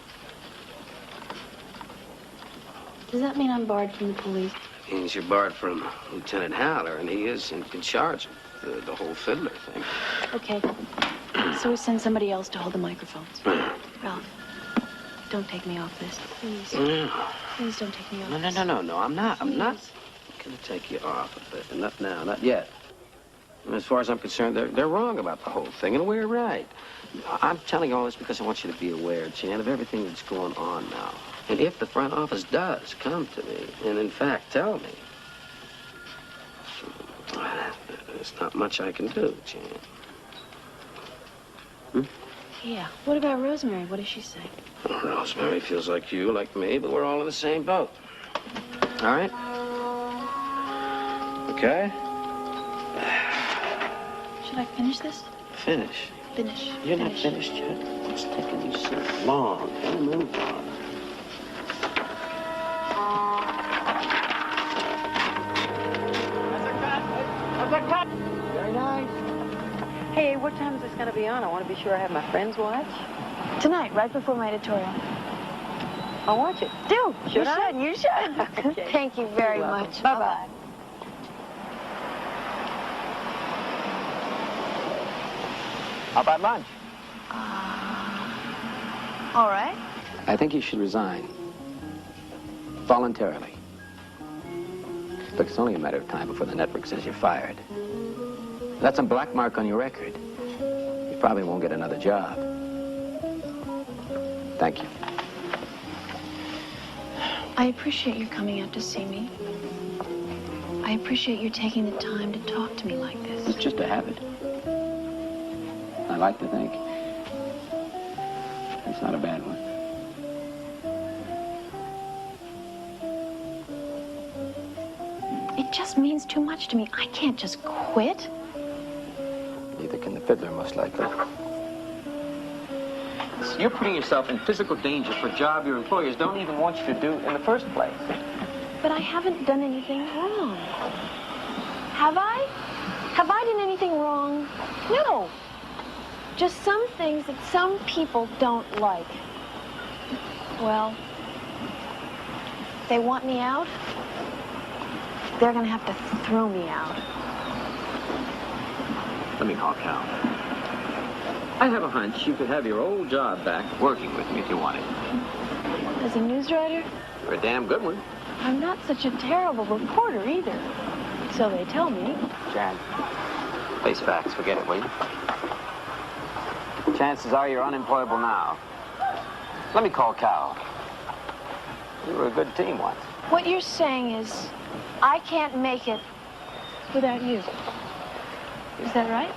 Does that mean I'm barred from the police?
Means you're barred from Lieutenant Haller, and he is in charge of the whole Fiddler thing.
Okay. So we send somebody else to hold the microphones. Ralph, don't take me off this, please.
No.
Please don't take me off
No,
this.
no. I'm not gonna take you off of it. Not now, not yet. And as far as I'm concerned, they're wrong about the whole thing, and we're right. I'm telling you all this because I want you to be aware, Jan, of everything that's going on now. And if the front office does come to me, and in fact tell me, there's not much I can do, Jan.
Yeah. What about Rosemary? What does she say?
Well, Rosemary feels like you, like me, but we're all in the same boat. All right? Okay?
Should I finish this?
Finish.
Finish.
You're not finished yet. What's taking you so long? Gotta move on.
Very nice.
Hey, what time is this going to be on? I want to be sure I have my friends watch.
Tonight, right before my editorial.
I'll watch it.
Do.
Should I?
You should.
Okay.
Thank you very
You're
much.
welcome. Bye-bye.
How about lunch?
All right.
I think you should resign. Voluntarily. Look, it's only a matter of time before the network says you're fired. That's a black mark on your record. You probably won't get another job. Thank you.
I appreciate your coming out to see me. I appreciate you taking the time to talk to me like this.
It's just a habit. I like to think it's not a bad one.
It just means too much to me. I can't just quit.
Neither can the Fiddler, most likely.
You're putting yourself in physical danger for a job your employers don't even want you to do in the first place.
But I haven't done anything wrong. Have I? Have I done anything wrong? No. Just some things that some people don't like. Well, if they want me out, they're gonna have to throw me out.
Let me call Cal. I have a hunch you could have your old job back working with me if you wanted.
As a news writer,
You're a damn good one.
I'm not such a terrible reporter either. So they tell me.
Jan, face facts. Forget it, will you? Chances are you're unemployable now. Let me call Cal. We were a good team once.
What you're saying is, I can't make it without you. Is that right?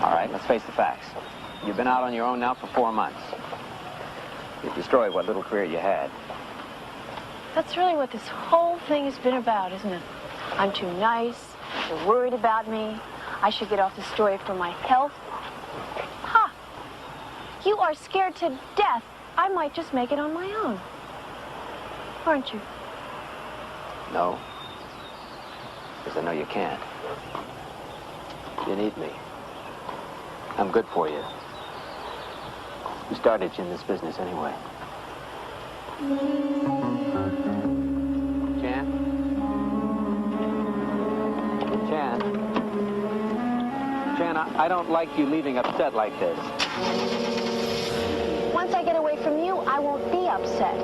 All right, let's face the facts. You've been out on your own now for 4 months. You've destroyed what little career you had.
That's really what this whole thing has been about, isn't it? I'm too nice. You're worried about me. I should get off the story for my health. Ha! You are scared to death. I might just make it on my own. Aren't you?
No. Because I know you can't. You need me. I'm good for you. Who started you in this business anyway? Jan? Jan? Jan, I don't like you leaving upset like this.
Once I get away from you, I won't be upset.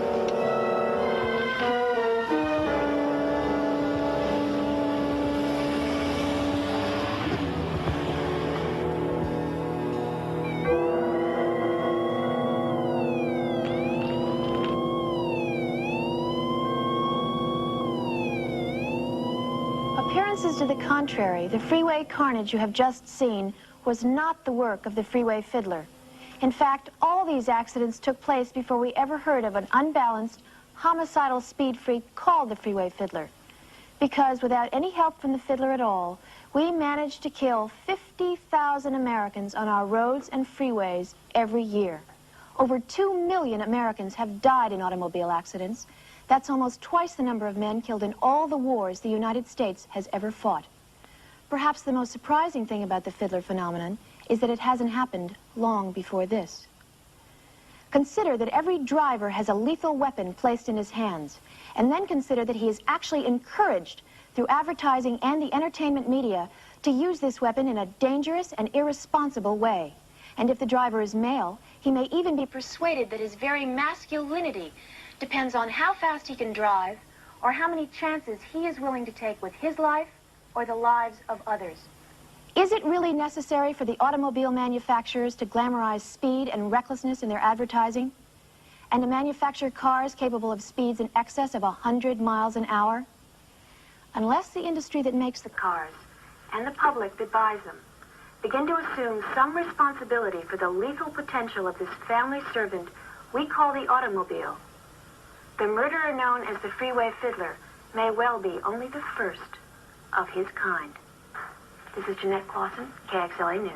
Appearances to the contrary, the freeway carnage you have just seen was not the work of the freeway fiddler. In fact, all these accidents took place before we ever heard of an unbalanced, homicidal speed freak called the freeway fiddler. Because without any help from the fiddler at all, we managed to kill 50,000 Americans on our roads and freeways every year. Over 2 million Americans have died in automobile accidents. That's almost twice the number of men killed in all the wars the United States has ever fought. Perhaps the most surprising thing about the fiddler phenomenon is that it hasn't happened long before this. Consider that every driver has a lethal weapon placed in his hands, and then consider that he is actually encouraged through advertising and the entertainment media to use this weapon in a dangerous and irresponsible way. And if the driver is male, he may even be persuaded that his very masculinity depends on how fast he can drive or how many chances he is willing to take with his life or the lives of others. Is it really necessary for the automobile manufacturers to glamorize speed and recklessness in their advertising? And to manufacture cars capable of speeds in excess of 100 miles an hour? Unless the industry that makes the cars and the public that buys them begin to assume some responsibility for the lethal potential of this family servant we call the automobile, the murderer known as the freeway fiddler may well be only the first of his kind. This is Jeanette Clausen, KXLA News.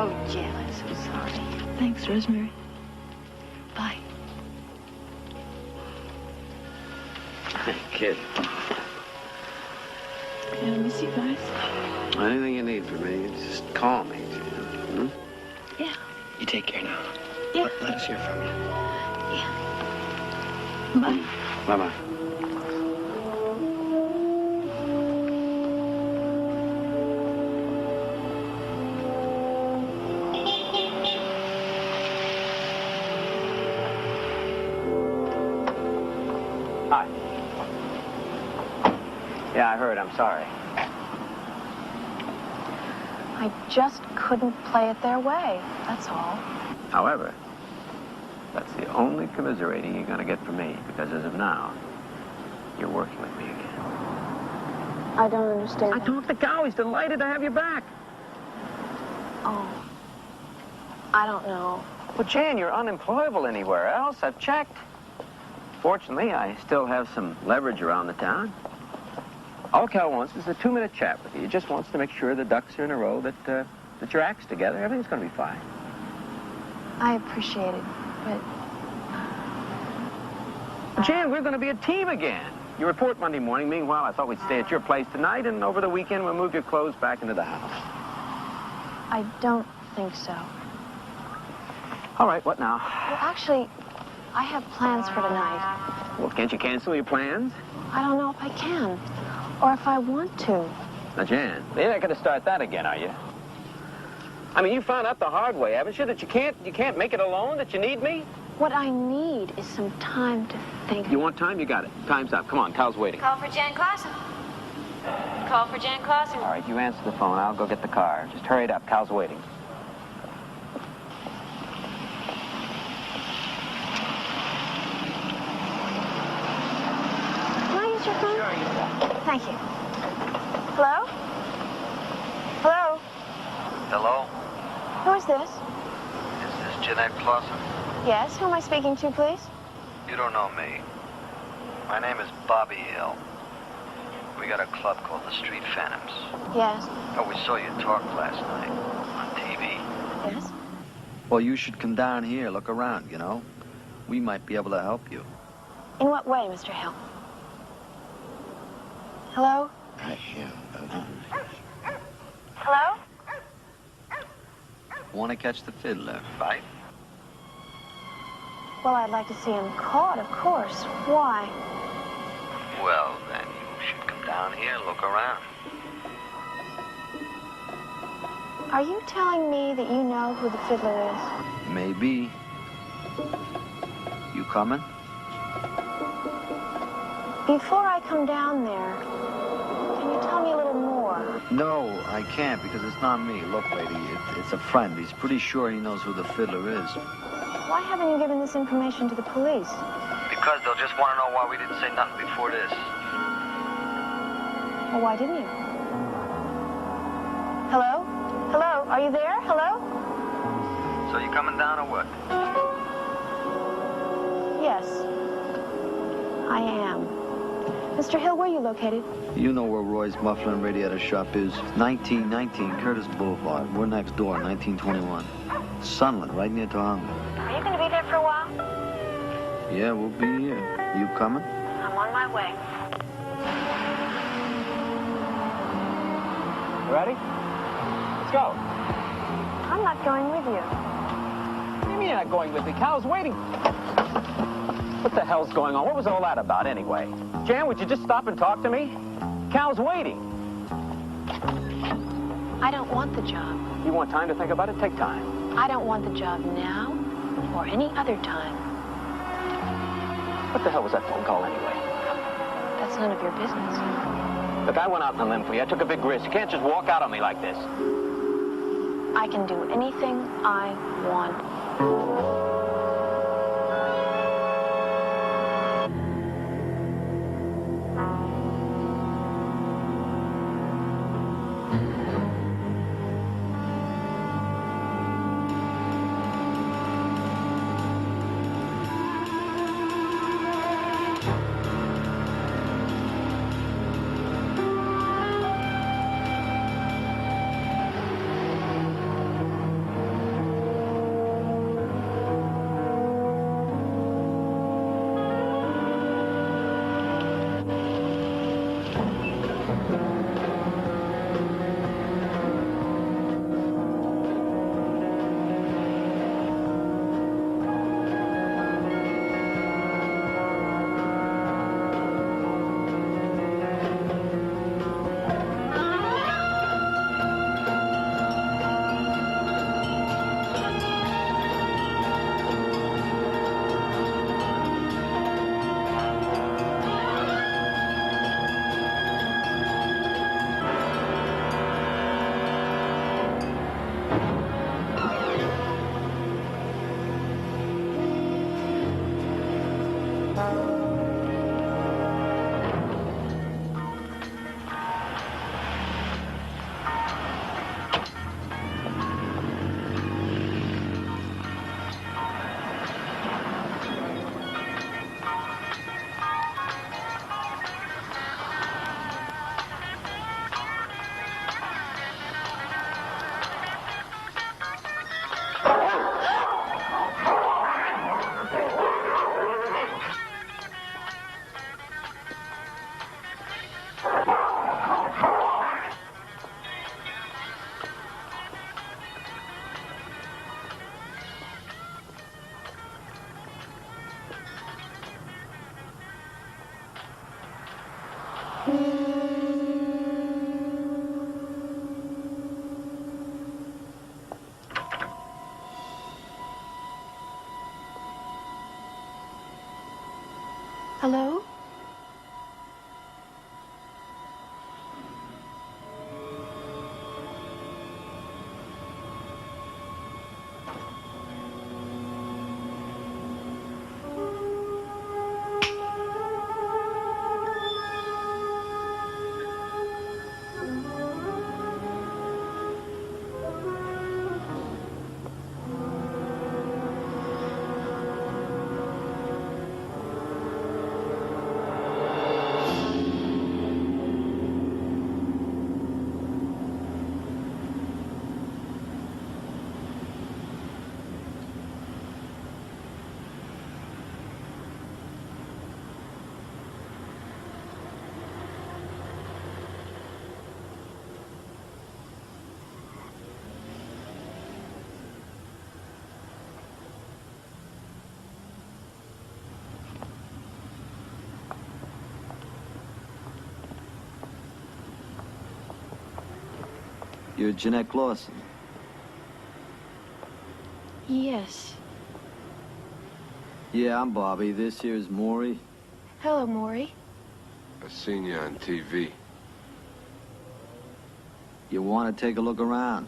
Oh, Jan, I'm so sorry. Thanks, Rosemary. Bye.
Kid.
Yeah, I miss you guys.
Anything you need from me, just call me, Jan. Hmm?
Yeah.
You take care now.
Yeah.
Let us hear from you.
Yeah. Bye.
Bye-bye.
Hi. Yeah, I heard. I'm sorry.
I just couldn't play it their way, that's all.
However, that's the only commiserating you're going to get from me, because as of now, you're working with me again.
I don't understand.
I talked to Cow. He's delighted to have you back.
Oh. I don't know.
Well, Jan, you're unemployable anywhere else. I've checked. Fortunately, I still have some leverage around the town. All Cal wants is a 2-minute chat with you. He just wants to make sure the ducks are in a row, that your act's together. Everything's going to be fine.
I appreciate it, but...
Jan, we're going to be a team again. You report Monday morning. Meanwhile, I thought we'd stay at your place tonight, and over the weekend, we'll move your clothes back into the house.
I don't think so.
All right, what now?
Well, actually, I have plans for tonight.
Well, can't you cancel your plans?
I don't know if I can, or if I want to.
Now, Jan, you're not going to start that again, are you? I mean, you found out the hard way, haven't you, that you can't make it alone, that you need me?
What I need is some time to think.
You want time? You got it. Time's up. Come on, Cal's waiting.
Call for Jan Clausen. Call for Jan Clausen.
All right, you answer the phone. I'll go get the car. Just hurry it up. Cal's waiting.
Can I use your phone? Thank you. Hello? Hello?
Hello?
Who is this?
Is this Jeanette Clausen?
Yes, who am I speaking to, please?
You don't know me. My name is Bobby Hill. We got a club called the Street Phantoms.
Yes.
Oh, we saw you talk last night on TV.
Yes?
Well, you should come down here, look around, you know. We might be able to help you.
In what way, Mr. Hill? Hello? Hello?
Want to catch the fiddler, right?
Well, I'd like to see him caught, of course. Why?
Well, then you should come down here, look around.
Are you telling me that you know who the fiddler is?
Maybe. You coming?
Before I come down there, can you tell me a little more?
No, I can't because it's not me. Look, lady, it's a friend. He's pretty sure he knows who the fiddler is.
Why haven't you given this information to the police?
Because they'll just want to know why we didn't say nothing before this.
Well, why didn't you? Hello? Hello? Are you there? Hello?
So you coming down or what?
Yes. I am. Mr. Hill, where are you located?
You know where Roy's Muffler and Radiator Shop is. 1919 Curtis Boulevard. We're next door, 1921. Sunland, right near Tohonga.
Are you going to be there for a while?
Yeah, we'll be here. You coming?
I'm on my way.
Ready? Let's go.
I'm not going with you.
What do you mean you're not going with me? Cal's waiting. What the hell's going on? What was all that about anyway? Jan, would you just stop and talk to me? Cal's waiting.
I don't want the job.
You want time to think about it? Take time.
I don't want the job now or any other time.
What the hell was that phone call anyway?
That's none of your business.
Look, I went out on a limb for you. I took a big risk. You can't just walk out on me like this.
I can do anything I want.
Hello?
You're Jeanette Clausen.
Yes.
Yeah, I'm Bobby. This here's Maury.
Hello, Maury.
I seen you on TV.
You want to take a look around?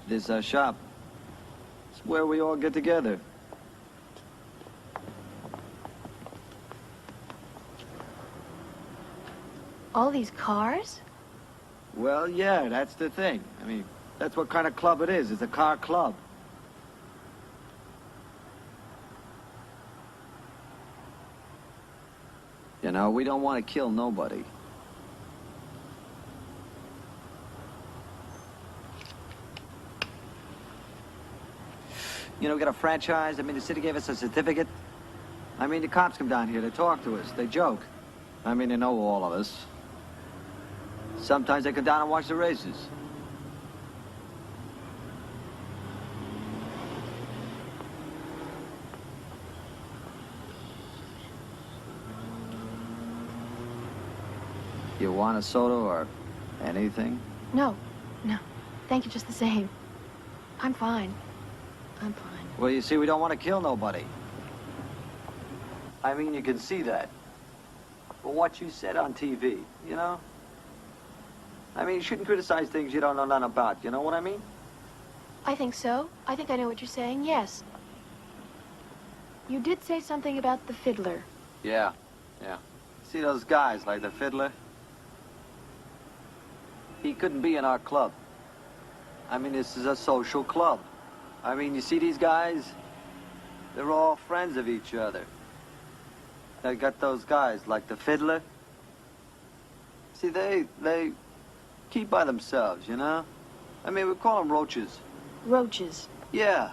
This is our shop. It's where we all get together.
All these cars?
Well, yeah, that's the thing. I mean, that's what kind of club it is. It's a car club. You know, we don't want to kill nobody. You know, we got a franchise. I mean, the city gave us a certificate. I mean, the cops come down here. They talk to us. They joke. I mean, they know all of us. Sometimes they come down and watch the races. You want a soda or anything?
No. Thank you just the same. I'm fine. I'm fine.
Well, you see, we don't want to kill nobody. I mean, you can see that. But what you said on TV, you know? I mean, you shouldn't criticize things you don't know nothing about, you know what I mean?
I think so. I think I know what you're saying, yes. You did say something about the fiddler.
Yeah. See those guys like the fiddler? He couldn't be in our club. I mean, this is a social club. I mean, you see these guys? They're all friends of each other. They got those guys like the fiddler. See, they keep by themselves, you know? I mean, we call them roaches.
Roaches?
Yeah.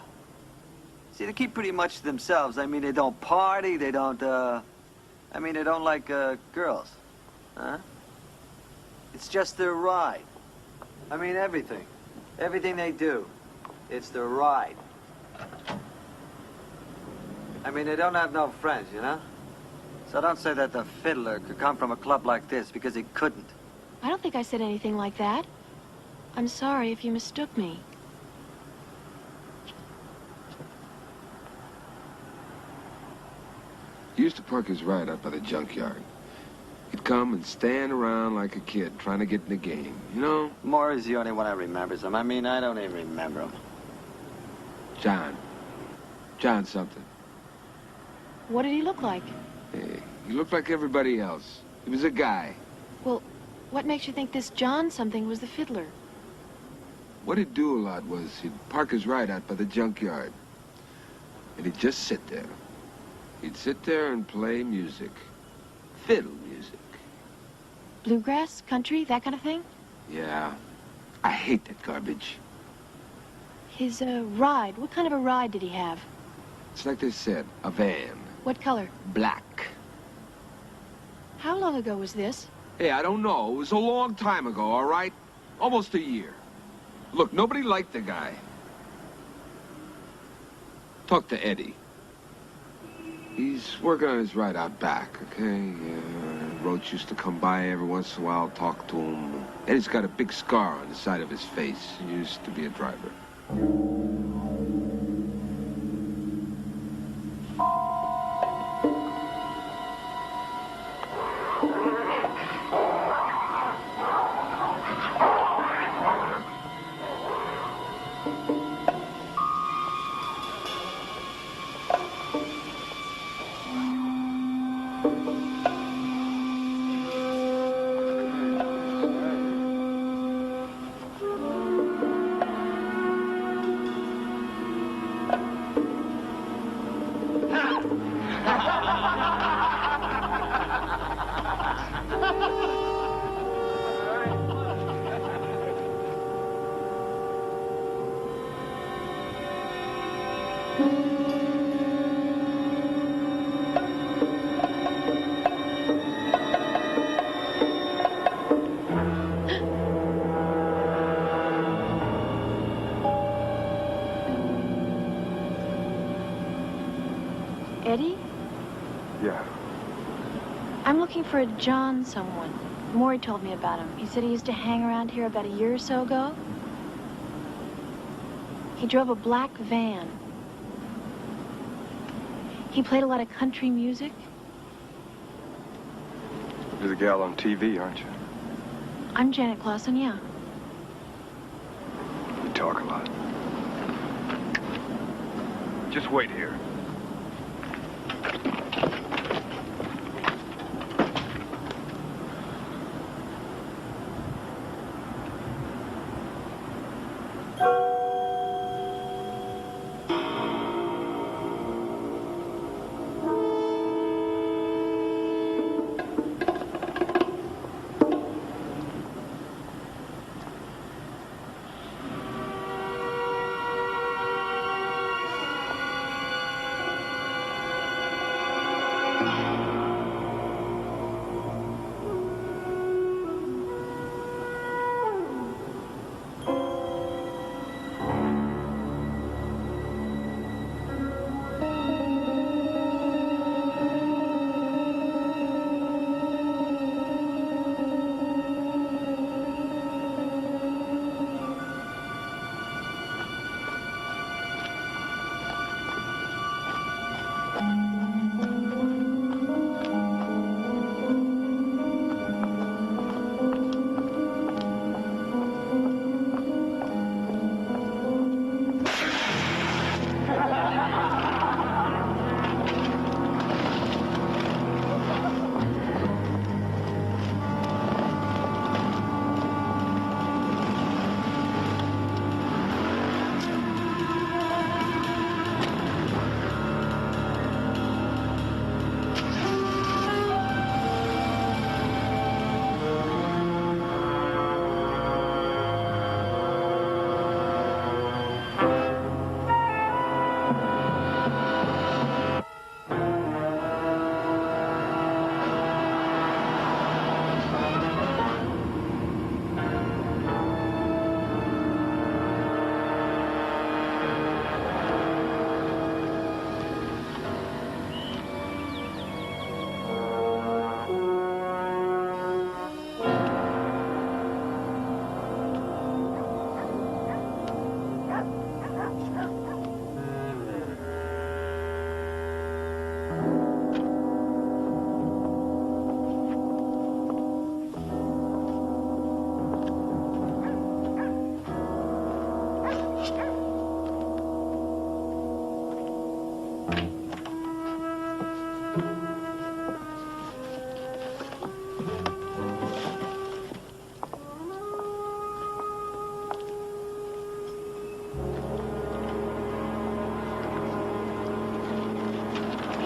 See, they keep pretty much to themselves. I mean, they don't party, they don't, I mean, they don't like, girls. Huh? It's just their ride. I mean, everything. Everything they do. It's their ride. I mean, they don't have no friends, you know? So don't say that the fiddler could come from a club like this, because he couldn't.
I don't think I said anything like that. I'm sorry if you mistook me.
He used to park his ride out by the junkyard. He'd come and stand around like a kid, trying to get in the game, you know?
Maury's the only one that remembers him. I mean, I don't even remember him.
John something.
What did he look like?
Hey, he looked like everybody else. He was a guy.
Well, what makes you think this John something was the fiddler?
What he'd do a lot was he'd park his ride out by the junkyard. And he'd just sit there. He'd sit there and play music. Fiddle music.
Bluegrass, country, that kind of thing?
Yeah. I hate that garbage.
His, ride, what kind of a ride did he have?
It's like they said, a van.
What color?
Black.
How long ago was this?
Hey, I don't know. It was a long time ago, all right? Almost a year. Look, nobody liked the guy. Talk to Eddie. He's working on his ride out back, okay? Roach used to come by every once in a while, talk to him. Eddie's got a big scar on the side of his face. He used to be a driver.
Eddie?
Yeah.
I'm looking for a John someone. Maury told me about him. He said he used to hang around here about a year or so ago. He drove a black van. He played a lot of country music.
You're the gal on TV, aren't you?
I'm Janet Clausen, yeah.
You talk a lot. Just wait here.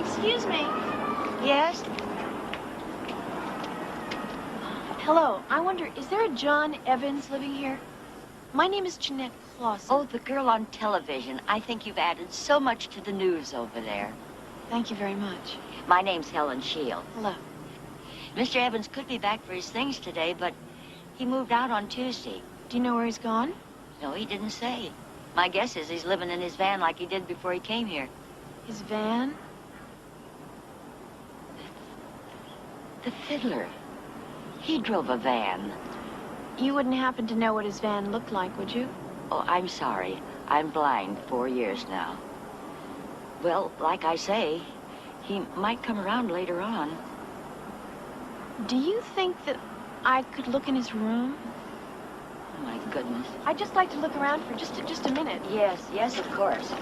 Excuse me.
Yes?
Hello. I wonder, is there a John Evans living here? My name is Jeanette Clausen.
Oh, the girl on television. I think you've added so much to the news over there.
Thank you very much.
My name's Helen Shield.
Hello.
Mr. Evans could be back for his things today, but he moved out on Tuesday.
Do you know where he's gone?
No, he didn't say. My guess is he's living in his van like he did before he came here.
His van?
The fiddler. He drove a van.
You wouldn't happen to know what his van looked like, would you?
Oh, I'm sorry. I'm blind 4 years now. Well, like I say, he might come around later on.
Do you think that I could look in his room?
Oh, my goodness.
I'd just like to look around for just a minute.
Yes, of course.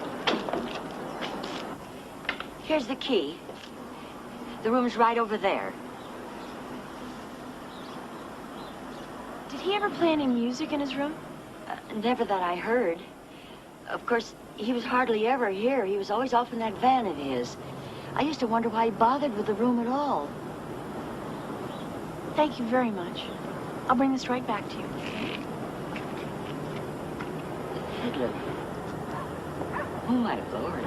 Here's the key. The room's right over there.
Did he ever play any music in his room?
Never that I heard. Of course, he was hardly ever here. He was always off in that van of his. I used to wonder why he bothered with the room at all.
Thank you very much. I'll bring this right back to you.
The fiddler. Oh, my Lord.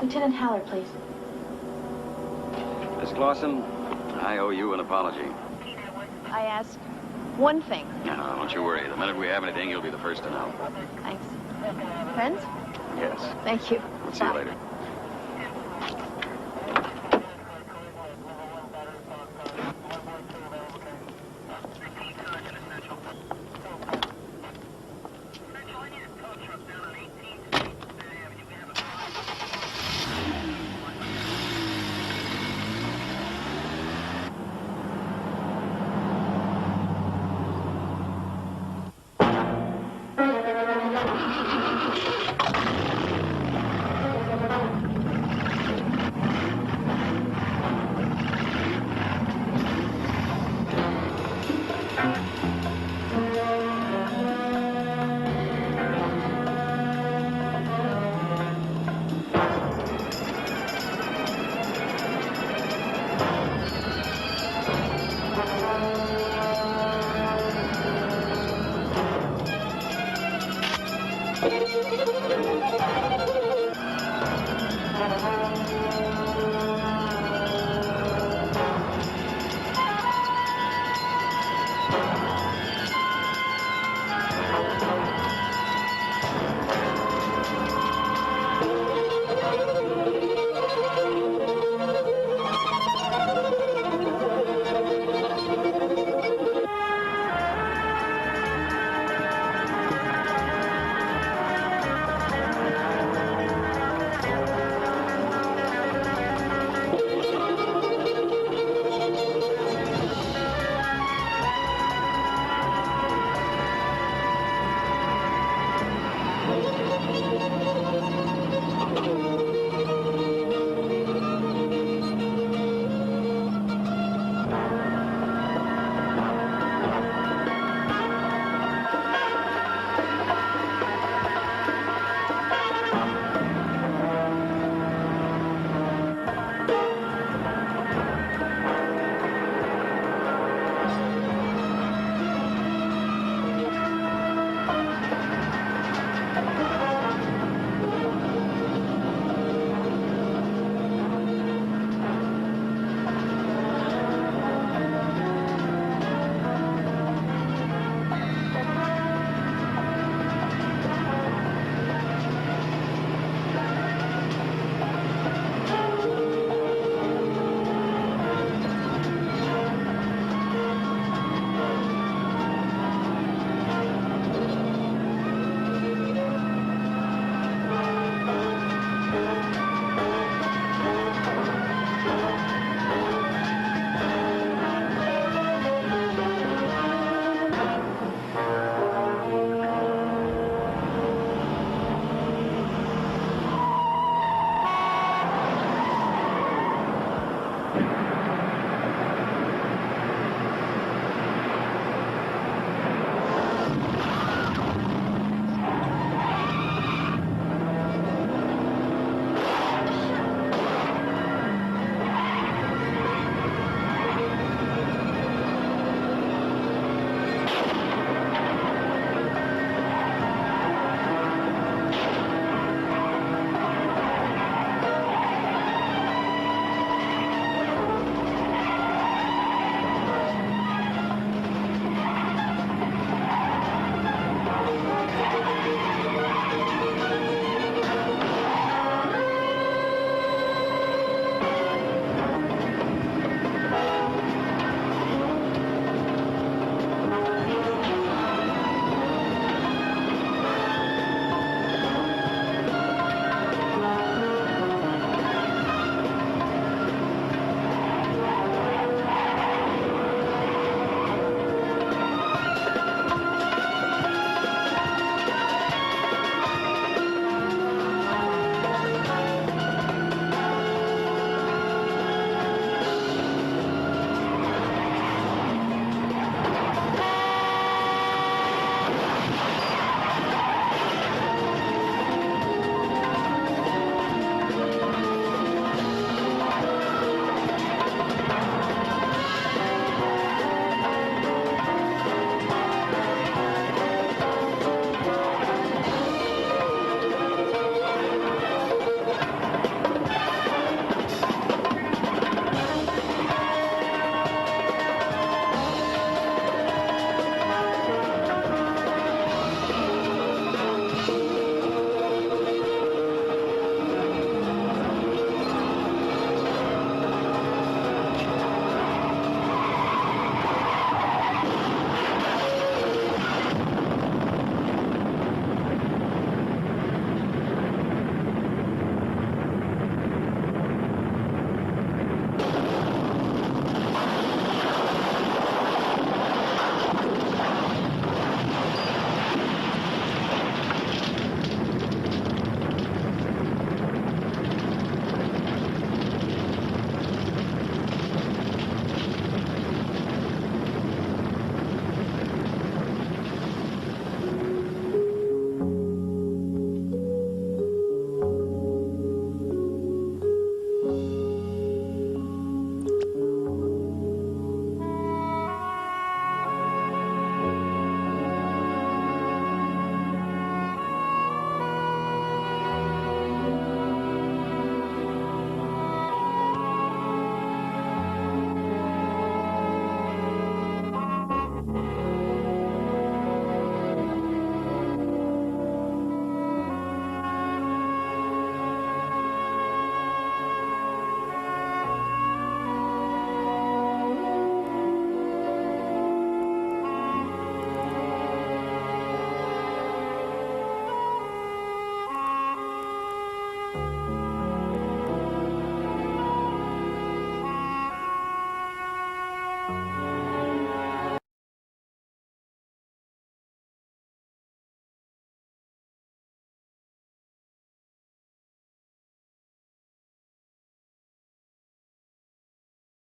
Lieutenant Haller, please.
Miss Clausen, I owe you an apology.
I ask one thing.
No, don't you worry. The minute we have anything, you'll be the first to know.
Thanks. Friends?
Yes.
Thank you.
We'll see you later.